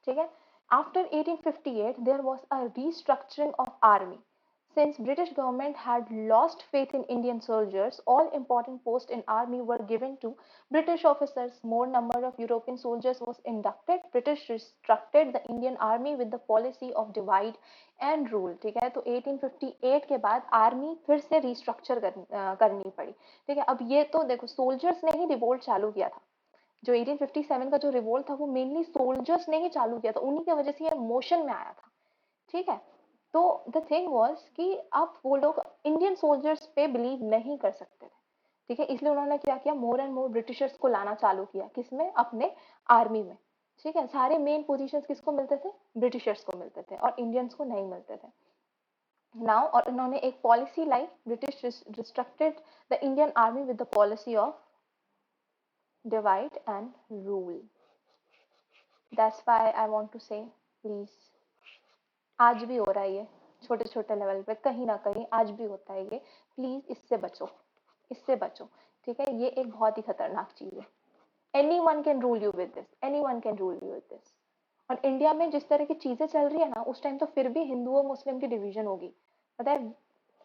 ठीक है, after 1858 there was a restructuring of army. Since British government had lost faith in Indian soldiers, all important posts in army were given to British officers. More number of European soldiers was inducted. British restructured the Indian army with the policy of divide and rule. ठीक है, तो 1858 के बाद army फिर से restructure करनी पड़ी. ठीक है, अब ये तो देखो सोल्जर्स ने ही रिवोल्ट चालू किया था. जो 1857 का जो रिवोल्ट था वो मेनली सोल्जर्स ने ही चालू किया था. उन्हीं की वजह से ये मोशन में आया था. ठीक है, तो द थिंग वाज कि अब वो लोग इंडियन सोल्जर्स पे बिलीव नहीं कर सकते थे. ठीक है, इसलिए उन्होंने क्या किया? मोर एंड मोर ब्रिटिशर्स को लाना चालू किया. किसमें? अपने आर्मी में. ठीक है, सारे मेन पोजीशंस किसको मिलते थे? ब्रिटिशर्स को मिलते थे और इंडियंस को नहीं मिलते थे. नाउ, और इन्होंने एक पॉलिसी लाई. British restructured the Indian army with the policy of divide and rule. That's why I want to say, please, आज भी हो रहा है ये छोटे छोटे लेवल पे, कहीं ना कहीं आज भी होता है ये. प्लीज इससे बचो, इससे बचो. ठीक है, ये एक बहुत ही खतरनाक चीज है. Any one can rule you with this, any one can rule you with this. और इंडिया में जिस तरह की चीजें चल रही है ना, उस टाइम तो फिर भी हिंदू और मुस्लिम की डिवीजन होगी. पता है,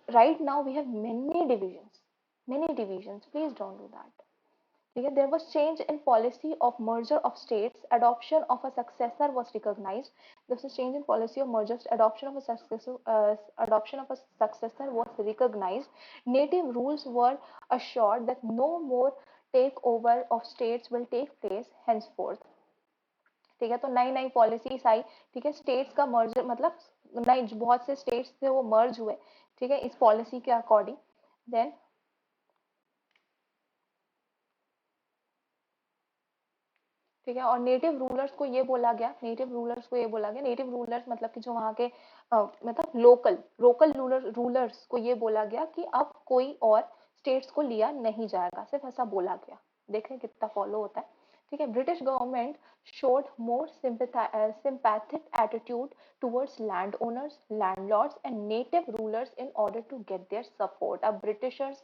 right now we have many divisions, many divisions. Please don't do that. There was change in policy of merger of states. Adoption of a successor was recognized. There was a change in policy of mergers. Adoption of a successor was recognized. Native rules were assured that no more takeover of states will take place henceforth. ठीक है, तो नई नई policies आई. ठीक है, states का merger, मतलब नई बहुत से स्टेट्स थे वो मर्ज हुए. ठीक है, इस पॉलिसी के अकॉर्डिंग. देन ठीक है, और नेटिव रूलर्स को ये बोला गया, नेटिव रूलर्स को ये बोला गया, नेटिव रूलर्स मतलब कि जो वहाँ के मतलब लोकल लोकल रूलर्स को ये बोला गया कि अब कोई और स्टेट्स को लिया नहीं जाएगा. सिर्फ ऐसा बोला गया. देखें कितना फॉलो होता है. ठीक है, British government showed more sympathetic attitude towards landowners, landlords and native rulers in order to get their support. अब ब्रिटिशर्स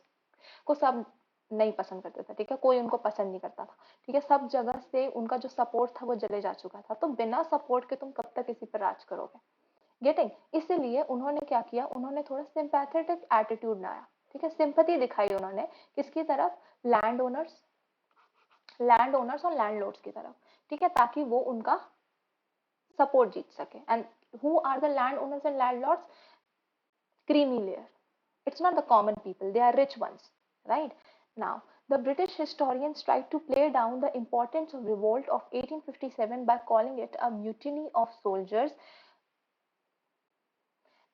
को सब नहीं पसंद करते थे. ठीक है, कोई उनको पसंद नहीं करता था. ठीक है, सब जगह से उनका जो सपोर्ट था वो जले जा चुका था. तो बिना सपोर्ट के तुम कब तक किसी पर राज करोगे? गेटिंग. इसीलिए उन्होंने क्या किया? उन्होंने थोड़ा सिंपैथेटिक एटीट्यूड लाया. ठीक है, सिंपैथी दिखाई उन्होंने किसकी तरफ? लैंड ओनर्स, लैंड ओनर्स और लैंडलॉर्ड्स की तरफ. ठीक है, ताकि वो उनका सपोर्ट जीत सके. And who are the land owners and landlords? Creamy layer. It's not the common people, they are rich ones, right? Now, The British historians tried to play down the importance of revolt of 1857 by calling it a mutiny of soldiers.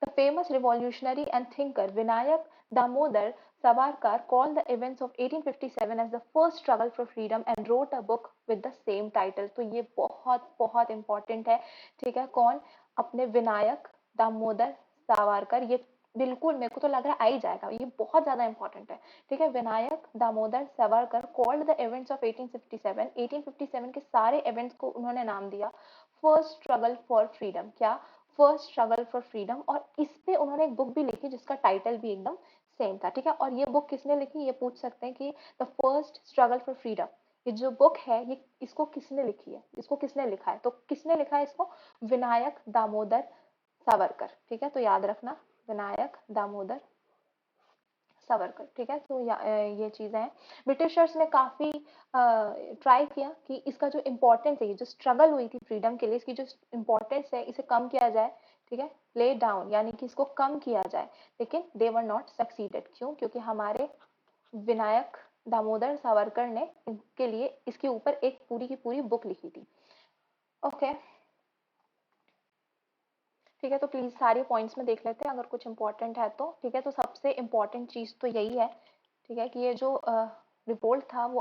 The famous revolutionary and thinker Vinayak Damodar Savarkar called the events of 1857 as the first struggle for freedom and wrote a book with the same title. तो ये बहुत बहुत important है, ठीक है? कौन? अपने विनायक दामोदर सावरकर। ये बिल्कुल मेरे को तो लग रहा है आ ही जाएगा, ये बहुत ज्यादा इंपॉर्टेंट है, ठीक है? Vinayak Damodar Savarkar called the events of 1857, 1857 के सारे इवेंट्स को उन्होंने नाम दिया फर्स्ट स्ट्रगल फॉर फ्रीडम। क्या? First struggle for freedom. और इस पे उन्होंने एक बुक भी लिखी जिसका टाइटल भी एकदम सेम था, ठीक है? और ये बुक किसने लिखी, ये पूछ सकते हैं कि the first struggle for freedom, ये जो बुक है ये इसको किसने लिखी है, इसको किसने लिखा है? तो किसने लिखा है इसको? विनायक दामोदर सावरकर, ठीक है? तो याद रखना, विनायक दामोदर सावरकर, ठीक है? तो ये चीजें हैं। ब्रिटिशर्स ने काफी ट्राई किया कि इसका जो इम्पोर्टेंस है, ये जो स्ट्रगल हुई थी फ्रीडम के लिए, इसकी जो इम्पोर्टेंस है इसे कम किया जाए, ठीक है? प्ले डाउन यानी कि इसको कम किया जाए, लेकिन दे वर नॉट सक्सीडेड। क्यों? क्योंकि हमारे विनायक दामोदर सावरकर ने इनके लिए इसके ऊपर एक पूरी की पूरी बुक लिखी थी। ओके, ठीक है? तो प्लीज सारे पॉइंट्स में देख लेते हैं अगर कुछ इंपॉर्टेंट है तो, ठीक है? तो सबसे इम्पोर्टेंट चीज तो यही है, ठीक है, कि ये जो रिवोल्ट था वो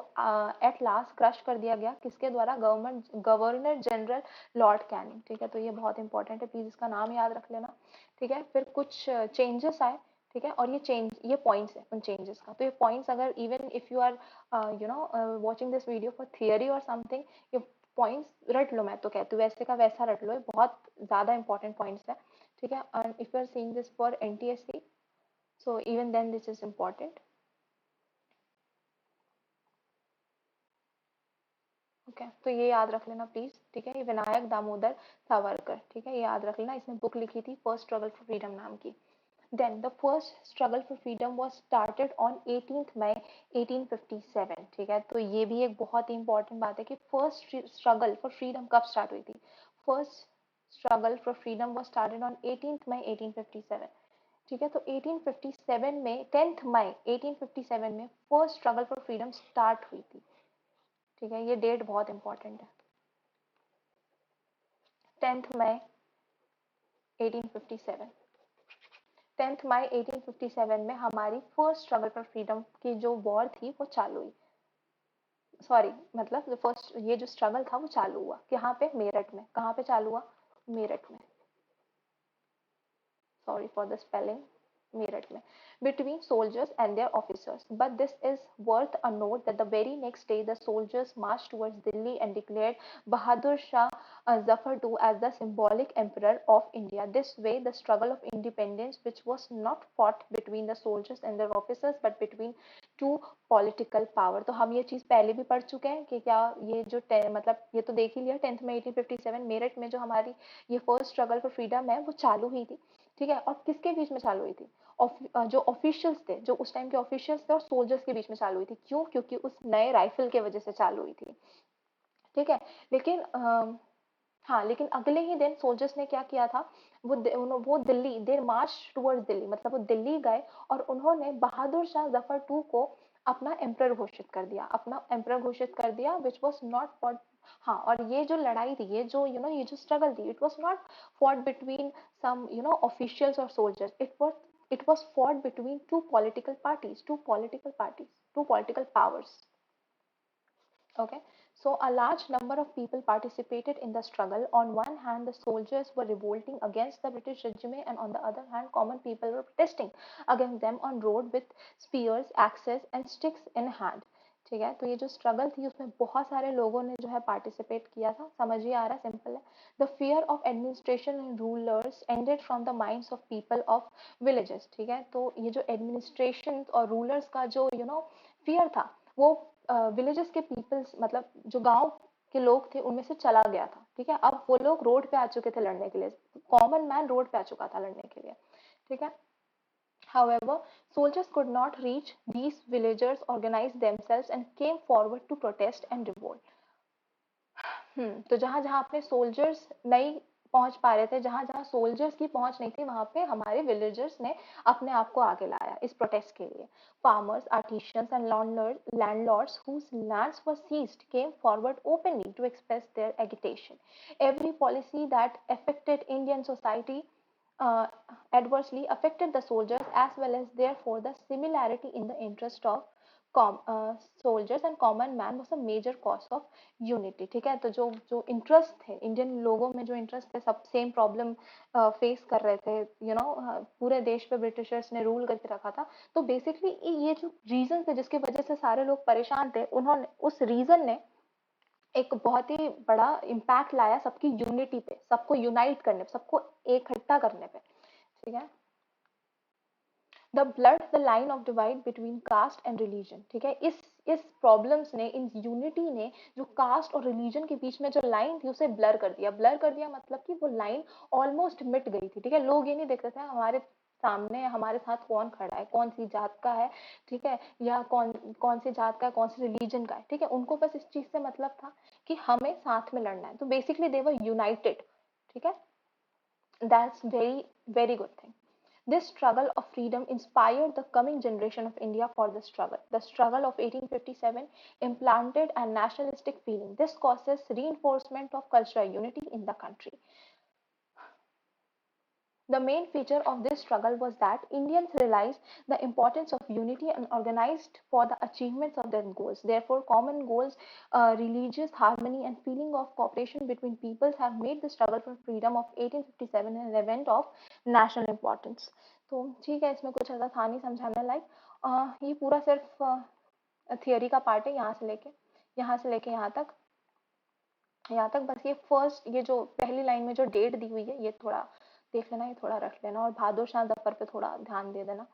एट लास्ट क्रश कर दिया गया किसके द्वारा? गवर्नर जनरल लॉर्ड कैनिंग, ठीक है? तो ये बहुत इंपॉर्टेंट है, प्लीज इसका नाम याद रख लेना, ठीक है? फिर कुछ चेंजेस आए, ठीक है? और ये पॉइंट्स है उन चेंजेस का। तो ये पॉइंट्स अगर even if you are watching this video for theory और समथिंग, ये पॉइंट्स रट लो, मैं तो कहती हूँ वैसे का वैसा रट लो, ये बहुत ज्यादा इंपॉर्टेंट पॉइंट्स है, ठीक है? And if you are seeing this for NTSC, so even then this is important. Okay, तो ये याद रख लेना प्लीज, ठीक है? ये विनायक दामोदर सावरकर, ठीक है? ये याद रख लेना, इसने बुक लिखी थी फर्स्ट स्ट्रगल फॉर फ्रीडम नाम की। Then the first struggle for freedom was started on 18th May 1857, ठीक है? तो ये भी एक बहुत ही इंपॉर्टेंट बात है कि फर्स्ट स्ट्रगल फॉर फ्रीडम कब स्टार्ट हुई थी? First struggle for freedom was started on 18th May 1857, ठीक है? तो 1857 में 10th मई 1857 में first struggle for freedom start हुई थी, ठीक है? ये डेट बहुत इंपॉर्टेंट है, 10th मई 1857। 10th मई 1857 में हमारी फर्स्ट स्ट्रगल फॉर फ्रीडम की जो वॉर थी वो चालू हुई, सॉरी मतलब जो फर्स्ट ये जो स्ट्रगल था वो चालू हुआ यहाँ पे मेरठ में। कहाँ पे चालू हुआ? मेरठ में, sorry for the spelling, Meerut में, between soldiers and their officers. But this is worth a note that the very next day the soldiers marched towards Delhi and declared Bahadur Shah Zafar II as the symbolic emperor of India. This way the struggle of independence, which was not fought between the soldiers and their officers but between two political power। तो हम ये चीज पहले भी पढ़ चुके हैं कि क्या ये जो मतलब ये तो देख ही लिया 10th में 1857 मेरठ में जो हमारी ये फर्स्ट स्ट्रगल फॉर फ्रीडम है वो चालू हुई थी, ठीक है? और किसके बीच में चालू हुई थी? जो ऑफिशियल्स थे, जो उस टाइम के ऑफिशियल्स थे और सोल्जर्स के बीच में चालू हुई थी। क्यों? क्योंकि उस नए राइफल के वजह से चालू हुई थी, ठीक है? लेकिन हाँ, लेकिन अगले ही दिन सोल्जर्स ने क्या किया था? वो दिल्ली, दे मार्च टुवर्ड्स दिल्ली, मतलब वो दिल्ली गए और उन्होंने बहादुर शाह जफर टू को अपना एम्परर घोषित कर दिया, अपना एम्परर घोषित कर दिया, विच वॉज नॉट फॉर। हाँ, और ये जो लड़ाई थी, ये जो ये जो स्ट्रगल थी, it was not fought between some officials और soldiers, it was fought between two political powers. Okay, so a large number of people participated in the struggle. On one hand, the soldiers were revolting against the British regime, and on the other hand, common people were protesting against them on road with spears, axes, and sticks in hand. ठीक है? तो ये जो struggle थी उसमें बहुत सारे लोगों ने जो है पार्टिसिपेट किया था। समझ ही आ रहा है, सिंपल है। The fear of administration and rulers ended from the minds of people of villages, ठीक है? तो ये जो एडमिनिस्ट्रेशन और रूलर्स का जो फियर था वो विलेजेस के पीपल्स, मतलब जो गांव के लोग थे उनमें से चला गया था, ठीक है? अब वो लोग रोड पे आ चुके थे लड़ने के लिए, कॉमन मैन रोड पे आ चुका था लड़ने के लिए, ठीक है? However, soldiers could not reach. These villagers organized themselves and came forward to protest and revolt. तो जहां जहां अपने सोल्जर्स नहीं पहुंच पा रहे थे, जहां जहां सोल्जर्स की पहुंच नहीं थी वहां पे हमारे विलेजर्स ने अपने आप को आगे लाया इस प्रोटेस्ट के लिए. Farmers, artisans and landlords whose lands were seized came forward openly to express their agitation. Every policy that affected Indian society uh, adversely affected the soldiers as well as therefore the similarity in the interest of soldiers and common man was a major cause of unity. ठीक है, तो जो जो interest थे Indian लोगों में, जो interest थे, सब सेम प्रॉब्लम फेस कर रहे थे, पूरे देश पे ब्रिटिशर्स ने रूल करके रखा था. तो बेसिकली ये जो रीजन थे जिसकी वजह से सारे लोग परेशान थे, उन्होंने उस रीजन ने एक बहुत ही बड़ा इम्पैक्ट लाया सबकी यूनिटी पे, सबको यूनाइट करने पे, सबको इकट्ठा करने पे. ठीक है, the blood the line of divide between caste and religion. ठीक है, इस प्रॉब्लम्स ने, इन यूनिटी ने जो कास्ट और रिलीजन के बीच में जो लाइन थी उसे ब्लर कर दिया. ब्लर कर दिया मतलब कि वो लाइन ऑलमोस्ट मिट गई थी. ठीक है, लोग ये नहीं देखते थे हमारे सामने हमारे साथ कौन खड़ा है, कौन सी जात का है, ठीक है, या कौन कौन सी जात का है, कौन सी रिलीजन का है. ठीक है, उनको बस इस चीज से मतलब था कि हमें साथ में लड़ना है. तो बेसिकली दे वर यूनाइटेड. ठीक है, that's very very good thing. This struggle of freedom inspired the coming generation of India for the struggle. The struggle of 1857 implanted a nationalistic feeling. This causes reinforcement of cultural unity in the country. The main feature of this struggle was that Indians realized the importance of unity and organized for the achievements of their goals. Therefore, common goals, religious harmony, and feeling of cooperation between peoples have made the struggle for freedom of 1857 an event of national importance. तो ठीक है, इसमें कुछ ऐसा था नहीं समझाने लायक. ये पूरा सिर्फ थियोरी का पार्ट है, यहाँ से लेके यहाँ तक बस. ये फर्स्ट, ये जो पहली लाइन में जो डेट दी हुई है ये थोड़ा देख लेना, ये थोड़ा रख लेना, और बहादुर शाह जफर पे थोड़ा ध्यान दे देना.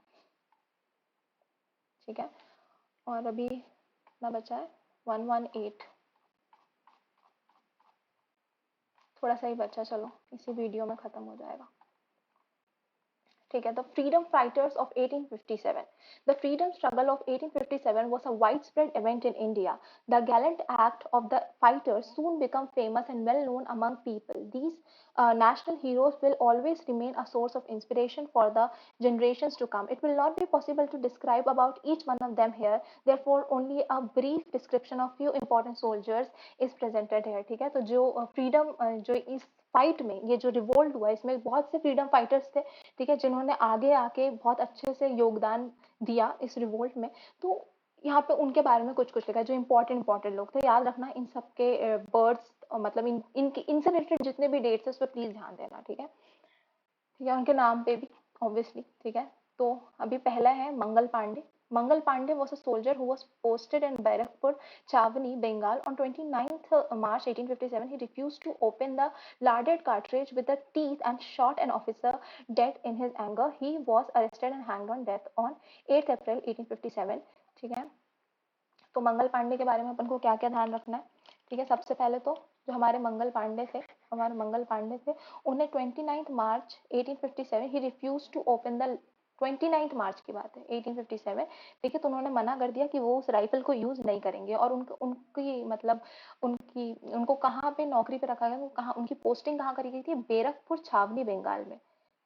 ठीक है, और अभी कितना बचा है? 118. थोड़ा सा ही बचा, चलो इसी वीडियो में खत्म हो जाएगा. ठीक है, the freedom fighters of 1857. The freedom struggle of 1857 was a widespread event in India. The gallant act of the fighters soon became famous and well known among people. These national heroes will always remain a source of inspiration for the generations to come. It will not be possible to describe about each one of them here. Therefore, only a brief description of few important soldiers is presented here. ठीक है, तो जो freedom जो इस fight में, ये जो revolt हुआ, इसमें बहुत से फ्रीडम फाइटर्स थे. ठीक है, जिन्होंने आगे आके बहुत अच्छे से योगदान दिया इस रिवोल्ट में. तो यहाँ पे उनके बारे में कुछ कुछ लिखा है, जो इम्पोर्टेंट लोग थे. याद रखना इन सबके बर्ड्स, मतलब इनसे रिलेटेड जितने भी डेट्स है उस पर प्लीज ध्यान देना. ठीक है, उनके नाम पे भी ऑब्वियसली. ठीक है, तो अभी पहला है Mangal Pandey. Mangal Pandey was a soldier who was posted in Barakpur, Chavani, Bengal on 29th March 1857. He refused to open the larded cartridge with the teeth and shot an officer dead in his anger. He was arrested and hanged on death on 8th April 1857. ठीक है, तो मंगल पांडे के बारे में अपन को क्या क्या ध्यान रखना है? ठीक है, सबसे पहले तो जो हमारे मंगल पांडे थे उन्हें 29 मार्च 1857 ही रिफ्यूज टू ओपन द 29 मार्च की बात है 1857. ठीक है, तो उन्होंने मना कर दिया कि वो उस राइफल को यूज नहीं करेंगे. और उनकी मतलब उनको कहाँ पे नौकरी पे रखा गया, कहाँ उनकी पोस्टिंग कहाँ करी गई थी? बेरकपुर छावनी बंगाल में.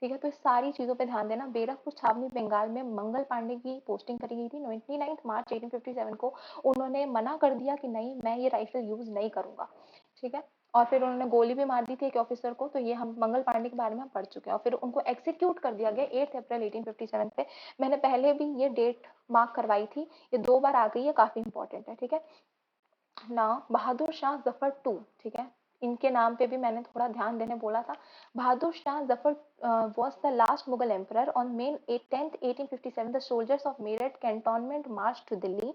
ठीक है, तो इस सारी चीजों पे ध्यान देना. बेरकपुर छावनी बंगाल में मंगल पांडे की पोस्टिंग करी गई थी 29 मार्च 1857 को. उन्होंने मना कर दिया कि नहीं, मैं ये राइफल यूज नहीं करूंगा. ठीक है, और फिर उन्होंने गोली भी मार दी थी एक ऑफिसर को. तो ये हम मंगल पांडे के बारे में हम पढ़ चुके हैं. और फिर उनको एक्सिक्यूट कर दिया गया 8 अप्रैल 1857 पे. मैंने पहले भी ये डेट मार्क करवाई थी, ये 2 बार आ गई है, काफी इंपॉर्टेंट है. ठीक है ना, बहादुर शाह जफर टू. ठीक है, इनके नाम पे भी मैंने थोड़ा ध्यान देने बोला था. Bahadur Shah Zafar was the last Mughal emperor. On May 10th, 1857, the soldiers of Meerut cantonment marched to Delhi,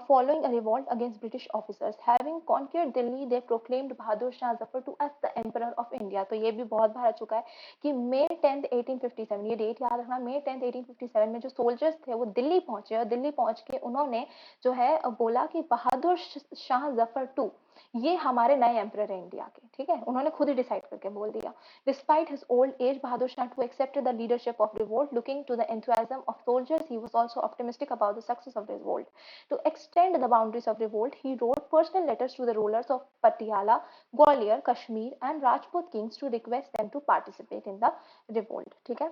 following a revolt against British officers. Having conquered Delhi, they proclaimed Bahadur Shah Zafar to as the Emperor of India. तो ये भी बहुत बार आ चुका है कि May 10th, 1857, ये date याद रखना. May 10th, 1857 में जो सोल्जर्स थे वो दिल्ली पहुंचे, और दिल्ली पहुंच के उन्होंने जो है बोला कि बहादुर शाह जफर टू ये हमारे नए एम्परर है इंडिया के, ठीक है, उन्होंने खुद ही डिसाइड करके बोल दिया। Despite his old age, Bahadur Shah two accepted the leadership of revolt, looking to the enthusiasm of soldiers, he was also optimistic about the success of the revolt. To extend the boundaries of revolt, he wrote personal letters to the rulers of Patiala, Gwalior, Kashmir and Rajput kings to request them to participate in the revolt, ठीक है।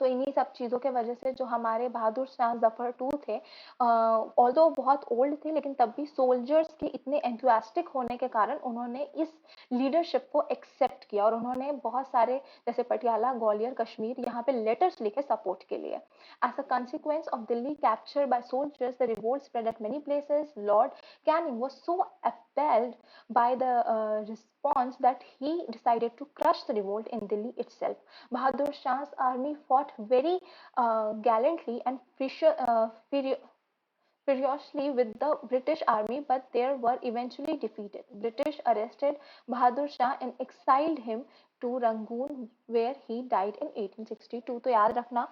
तो इन्हीं सब चीज़ों के वजह से जो हमारे बहादुर शाह जफर टू थे, ऑल्दो बहुत ओल्ड थे, लेकिन तब भी सोल्जर्स के इतने एंथुआस्टिक होने के कारण उन्होंने इस लीडरशिप को एक्सेप्ट किया और उन्होंने बहुत सारे, जैसे पटियाला, ग्वालियर, कश्मीर, यहाँ पे लेटर्स लिखे सपोर्ट के लिए। As a consequence of Delhi capture by soldiers, the revolt spread at many places. Lord Canning was so appalled by the response that he decided to crush the revolt in Delhi itself. Bahadur Shah's army fought very gallantly and furiously with the British army, but they were eventually defeated. British arrested Bahadur Shah and exiled him to Rangoon, where he died in 1862. तो याद रखना,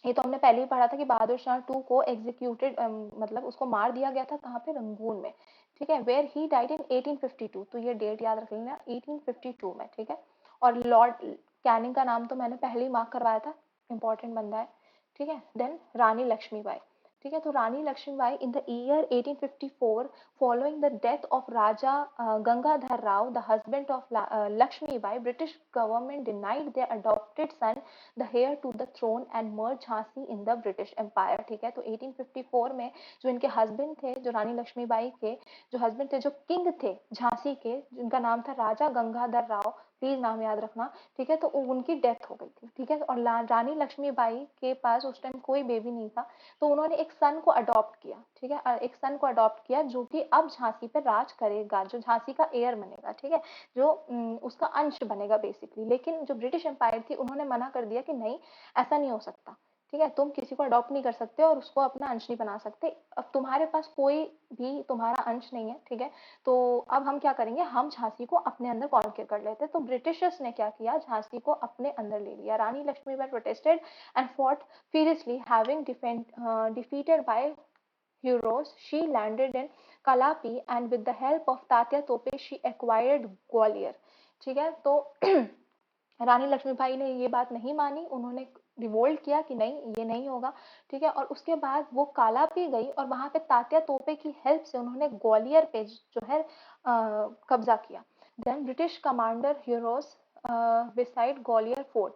ये तो हमने पहले ही पढ़ा था कि बहादुर शाह टू को एग्जीक्यूटेड, मतलब उसको मार दिया गया था कहाँ पे, रंगून में, ठीक है, वेयर ही डाइड इन 1852। तो ये डेट याद रख लेना, 1852 में, ठीक है। और लॉर्ड कैनिंग का नाम तो मैंने पहले ही मार्क करवाया था, इंपॉर्टेंट बंदा है, ठीक है। देन रानी लक्ष्मीबाई, ठीक है। तो Rani Lakshmibai in the year 1854, following the death of Raja Gangadhar Rao, the husband of Lakshmibai, British government denied their adopted son the heir to the throne and merge Jhansi in the British empire, ठीक है। तो 1854 में जो इनके हस्बैंड थे, जो रानी लक्ष्मीबाई के जो हस्बैंड थे, जो किंग थे झांसी के, जिनका नाम था राजा गंगाधर राव, प्लीज नाम याद रखना, ठीक है। तो उनकी डेथ हो गई थी, ठीक है। और रानी लक्ष्मीबाई के पास उस टाइम कोई बेबी नहीं था, तो उन्होंने एक सन को अडॉप्ट किया, ठीक है, एक सन को अडॉप्ट किया जो कि अब झांसी पे राज करेगा, जो झांसी का एयर बनेगा, ठीक है, जो उसका अंश बनेगा बेसिकली। लेकिन जो ब्रिटिश एम्पायर थी, उन्होंने मना कर दिया कि नहीं, ऐसा नहीं हो सकता, ठीक है, तुम किसी को अडॉप्ट नहीं कर सकते और उसको अपना अंश नहीं बना सकते, अब तुम्हारे पास कोई भी तुम्हारा अंश नहीं है, ठीक है। तो अब हम क्या करेंगे, हम झांसी को अपने अंदर कॉन्कर कर लेते हैं। तो ब्रिटिशर्स ने क्या किया, झांसी को अपने अंदर ले लिया। Rani Lakshmibai protested and fought furiously, having defeated by heroes, she landed in Kalapi and with the help of Tatya Tope, she acquired Gwalior, ठीक है। तो रानी लक्ष्मीबाई ने ये बात नहीं मानी, उन्होंने रिवोल्ट किया कि नहीं, ये नहीं होगा, ठीक है। और उसके बाद वो कालापी गई और वहां पे तात्या तोपे की हेल्प से उन्होंने ग्वालियर पे जो है कब्जा किया। Then British commander Hugh Rose beside Gwalior Fort.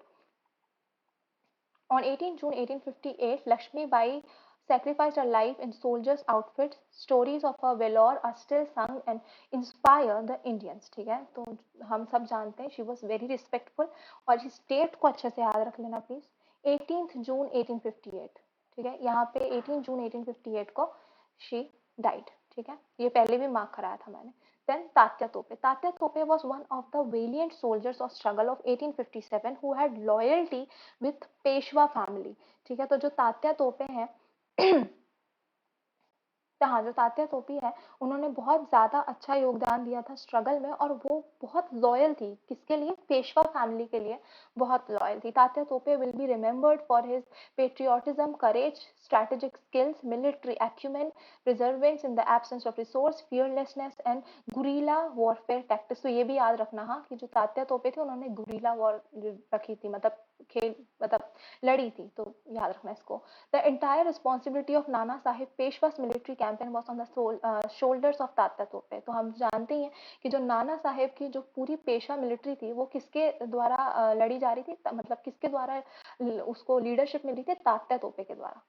On 18 June 1858, Lakshmi Bai sacrificed her life in soldiers' outfits. Stories of her valor are still sung and inspire the Indians, ठीक है। तो हम सब जानते हैं she was very respectful, और इस date को अच्छे से याद रख लेना प्लीज, 18th June 1858, ठीक है। यहाँ पे 18 जून 1858 को she died, ठीक है, ये पहले भी मार्क कराया था मैंने। Then Tatya Tope. Tatya Tope was one of the valiant soldiers of struggle of 1857 who had loyalty with Peshwa family, ठीक है। तो जो तात्या तोपे हैं हाँ, जो तात्या तोपी है, उन्होंने बहुत ज्यादा अच्छा योगदान दिया था स्ट्रगल में, और वो बहुत लॉयल थी, किसके लिए, पेशवा फैमिली के लिए बहुत लॉयल थी। तात्या तोपे will be remembered for his patriotism, courage, strategic skills, military acumen, perseverance in the absence of resource, fearlessness and guerrilla warfare tactics। तो ये भी याद रखना, हाँ, कि जो तात्या तोपे थे, उन्होंने गुरीला वॉर रखी थी, मतलब खेल, मतलब लड़ी थी, तो याद रखना इसको। The entire responsibility of Nana Sahib Peshwa's military campaign was on the shoulders of Tatya तोपे। तो हम जानते ही हैं कि जो नाना साहेब की जो पूरी पेशवा मिलिट्री थी, वो किसके द्वारा लड़ी जा रही थी, मतलब किसके द्वारा उसको लीडरशिप मिली थी, तात्या तोपे के द्वारा,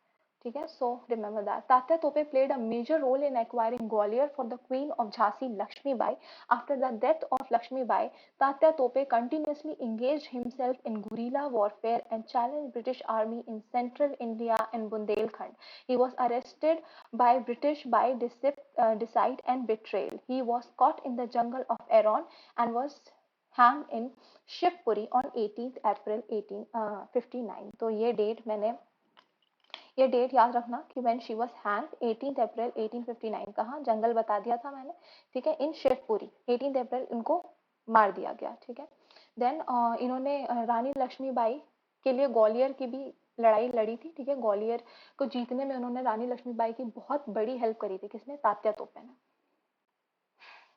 ठीक है। सो रिमेम्बर दैट तात्या तोपे played a major role in acquiring Gwalior for the Queen of Jhansi Lakshmi Bai. After the death of Lakshmi Bai, Tatya Tope continuously engaged himself in guerrilla warfare and challenged British army in central India and Bundelkhand. He was arrested by British by deceit and betrayal. He was caught in the jungle of Aron and was hanged in Shivpuri on 18th April 1859। तो ये date मैंने, ये date याद रखना कि when she was hanged 18 अप्रैल 1859, कहाँ, जंगल बता दिया था मैंने, ठीक है, इन शिवपुरी, 18 अप्रैल इनको मार दिया गया, ठीक है। देन इन्होंने रानी लक्ष्मीबाई के लिए ग्वालियर की भी लड़ाई लड़ी थी, ठीक है। ग्वालियर को जीतने में उन्होंने रानी लक्ष्मीबाई की बहुत बड़ी हेल्प करी थी, किसने, तात्या तोपे ने।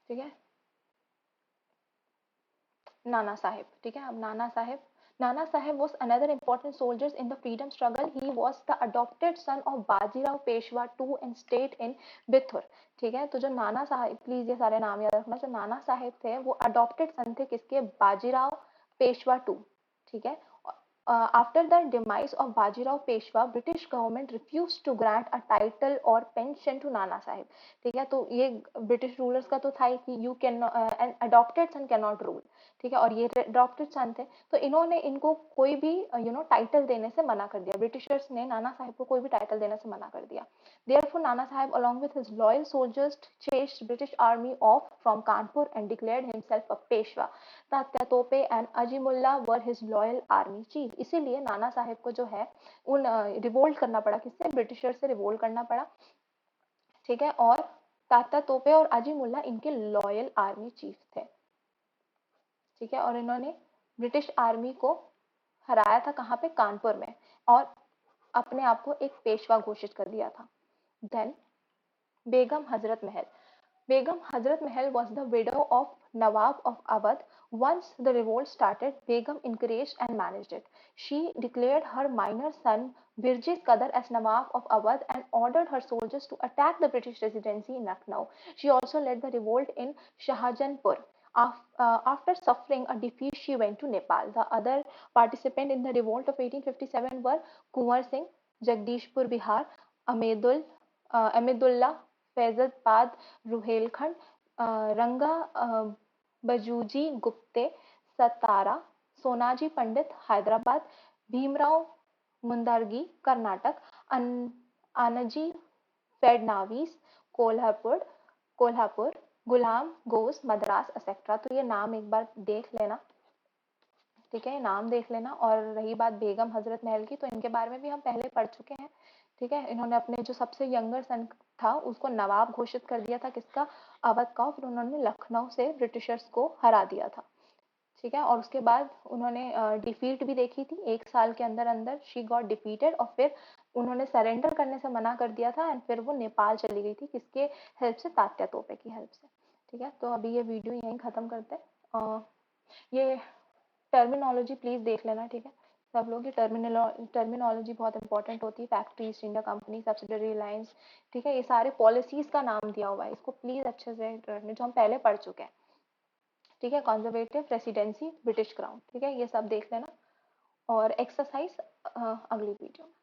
ठीक है, नाना साहेब, ठीक है। अब Nana Saheb was another important soldiers in the freedom struggle. He was the adopted son of Bajirao Peshwa II and stayed in बिथुर, ठीक है। तो जो नाना साहेब, प्लीज ये सारे नाम याद रखना, जो नाना साहेब थे वो अडॉप्टेड सन थे किसके, बाजीराव पेशवा II, ठीक है। After the demise of Bajirao Peshwa, British government refused to grant a title or pension to Nana Sahib, ठीक है। तो ये ब्रिटिश रूलर्स का तो था ही कि you can an adopted son can not rule, ठीक है। और ये अडॉप्टेड सन थे, तो इन्होंने इनको कोई भी टाइटल देने से मना कर दिया। ब्रिटिशर्स ने नाना साहिब को कोई भी टाइटल देने से मना कर दिया। Therefore, Nana Sahib, along with his loyal soldiers, chased British army off from Kanpur and declared himself a Peshwa. Tatya तोपे and Azimullah were his loyal army chief. इसीलिए नाना साहेब को जो है उन रिवोल्ट करना पड़ा, किससे, ब्रिटिशर से रिवोल्ट करना पड़ा, ठीक है। और तात्या तोपे और अजीमुल्ला इनके लॉयल आर्मी चीफ थे, ठीक है। और इन्होंने ब्रिटिश आर्मी को हराया था कहाँ पे, कानपुर में, और अपने आप को एक पेशवा घोषित कर दिया था। Then Begum Hazrat Mahal. Begum Hazrat Mahal was the widow of Nawab of Awadh. Once the revolt started, Begum encouraged and managed it. She declared her minor son Birjit Qadar as Nawab of Awadh and ordered her soldiers to attack the British residency in Lucknow. She also led the revolt in Shahjahanpur. After suffering a defeat, she went to Nepal. The other participants in the revolt of 1857 were Kunwar Singh, Jagdishpur, Bihar, Amidullah, फैजलबाद Rohilkhand, रंगा बजूजी गुप्ते सतारा, सोनाजी पंडित हैदराबाद, भीमराव मुंदारगी कर्नाटक, आनजी फडनाविस कोल्हापुर, गुलाम Ghosh Madras etcetera. तो ये नाम एक बार देख लेना, ठीक है, नाम देख लेना। और रही बात बेगम हजरत महल की, तो इनके बारे में भी हम पहले पढ़ चुके हैं, ठीक है। इन्होंने अपने जो सबसे यंगर सन था उसको नवाब घोषित कर दिया था, किसका, अवध का। फिर उन्होंने लखनऊ से ब्रिटिशर्स को हरा दिया था, ठीक है। और उसके बाद उन्होंने डिफीट भी देखी थी, 1 साल के अंदर अंदर शी गॉट डिफीटेड, और फिर उन्होंने सरेंडर करने से मना कर दिया था, एंड फिर वो नेपाल चली गई थी, किसके हेल्प से, तात्या तोपे की हेल्प से, ठीक है। तो अभी ये वीडियो यहीं खत्म करते हैं। ये टर्मिनोलॉजी प्लीज देख लेना, ठीक है। सब लोग, ये टर्मिनोलॉजी बहुत इंपॉर्टेंट होती है। Factory, east India company, subsidiary lines, ठीक है, ये सारे पॉलिसीज का नाम दिया हुआ है, इसको प्लीज अच्छे से रखना, जो हम पहले पढ़ चुके हैं, ठीक है। कंजर्वेटिव, प्रेसिडेंसी, ब्रिटिश क्राउन, ठीक है, ये सब देख लेना। और एक्सरसाइज अगली वीडियो में।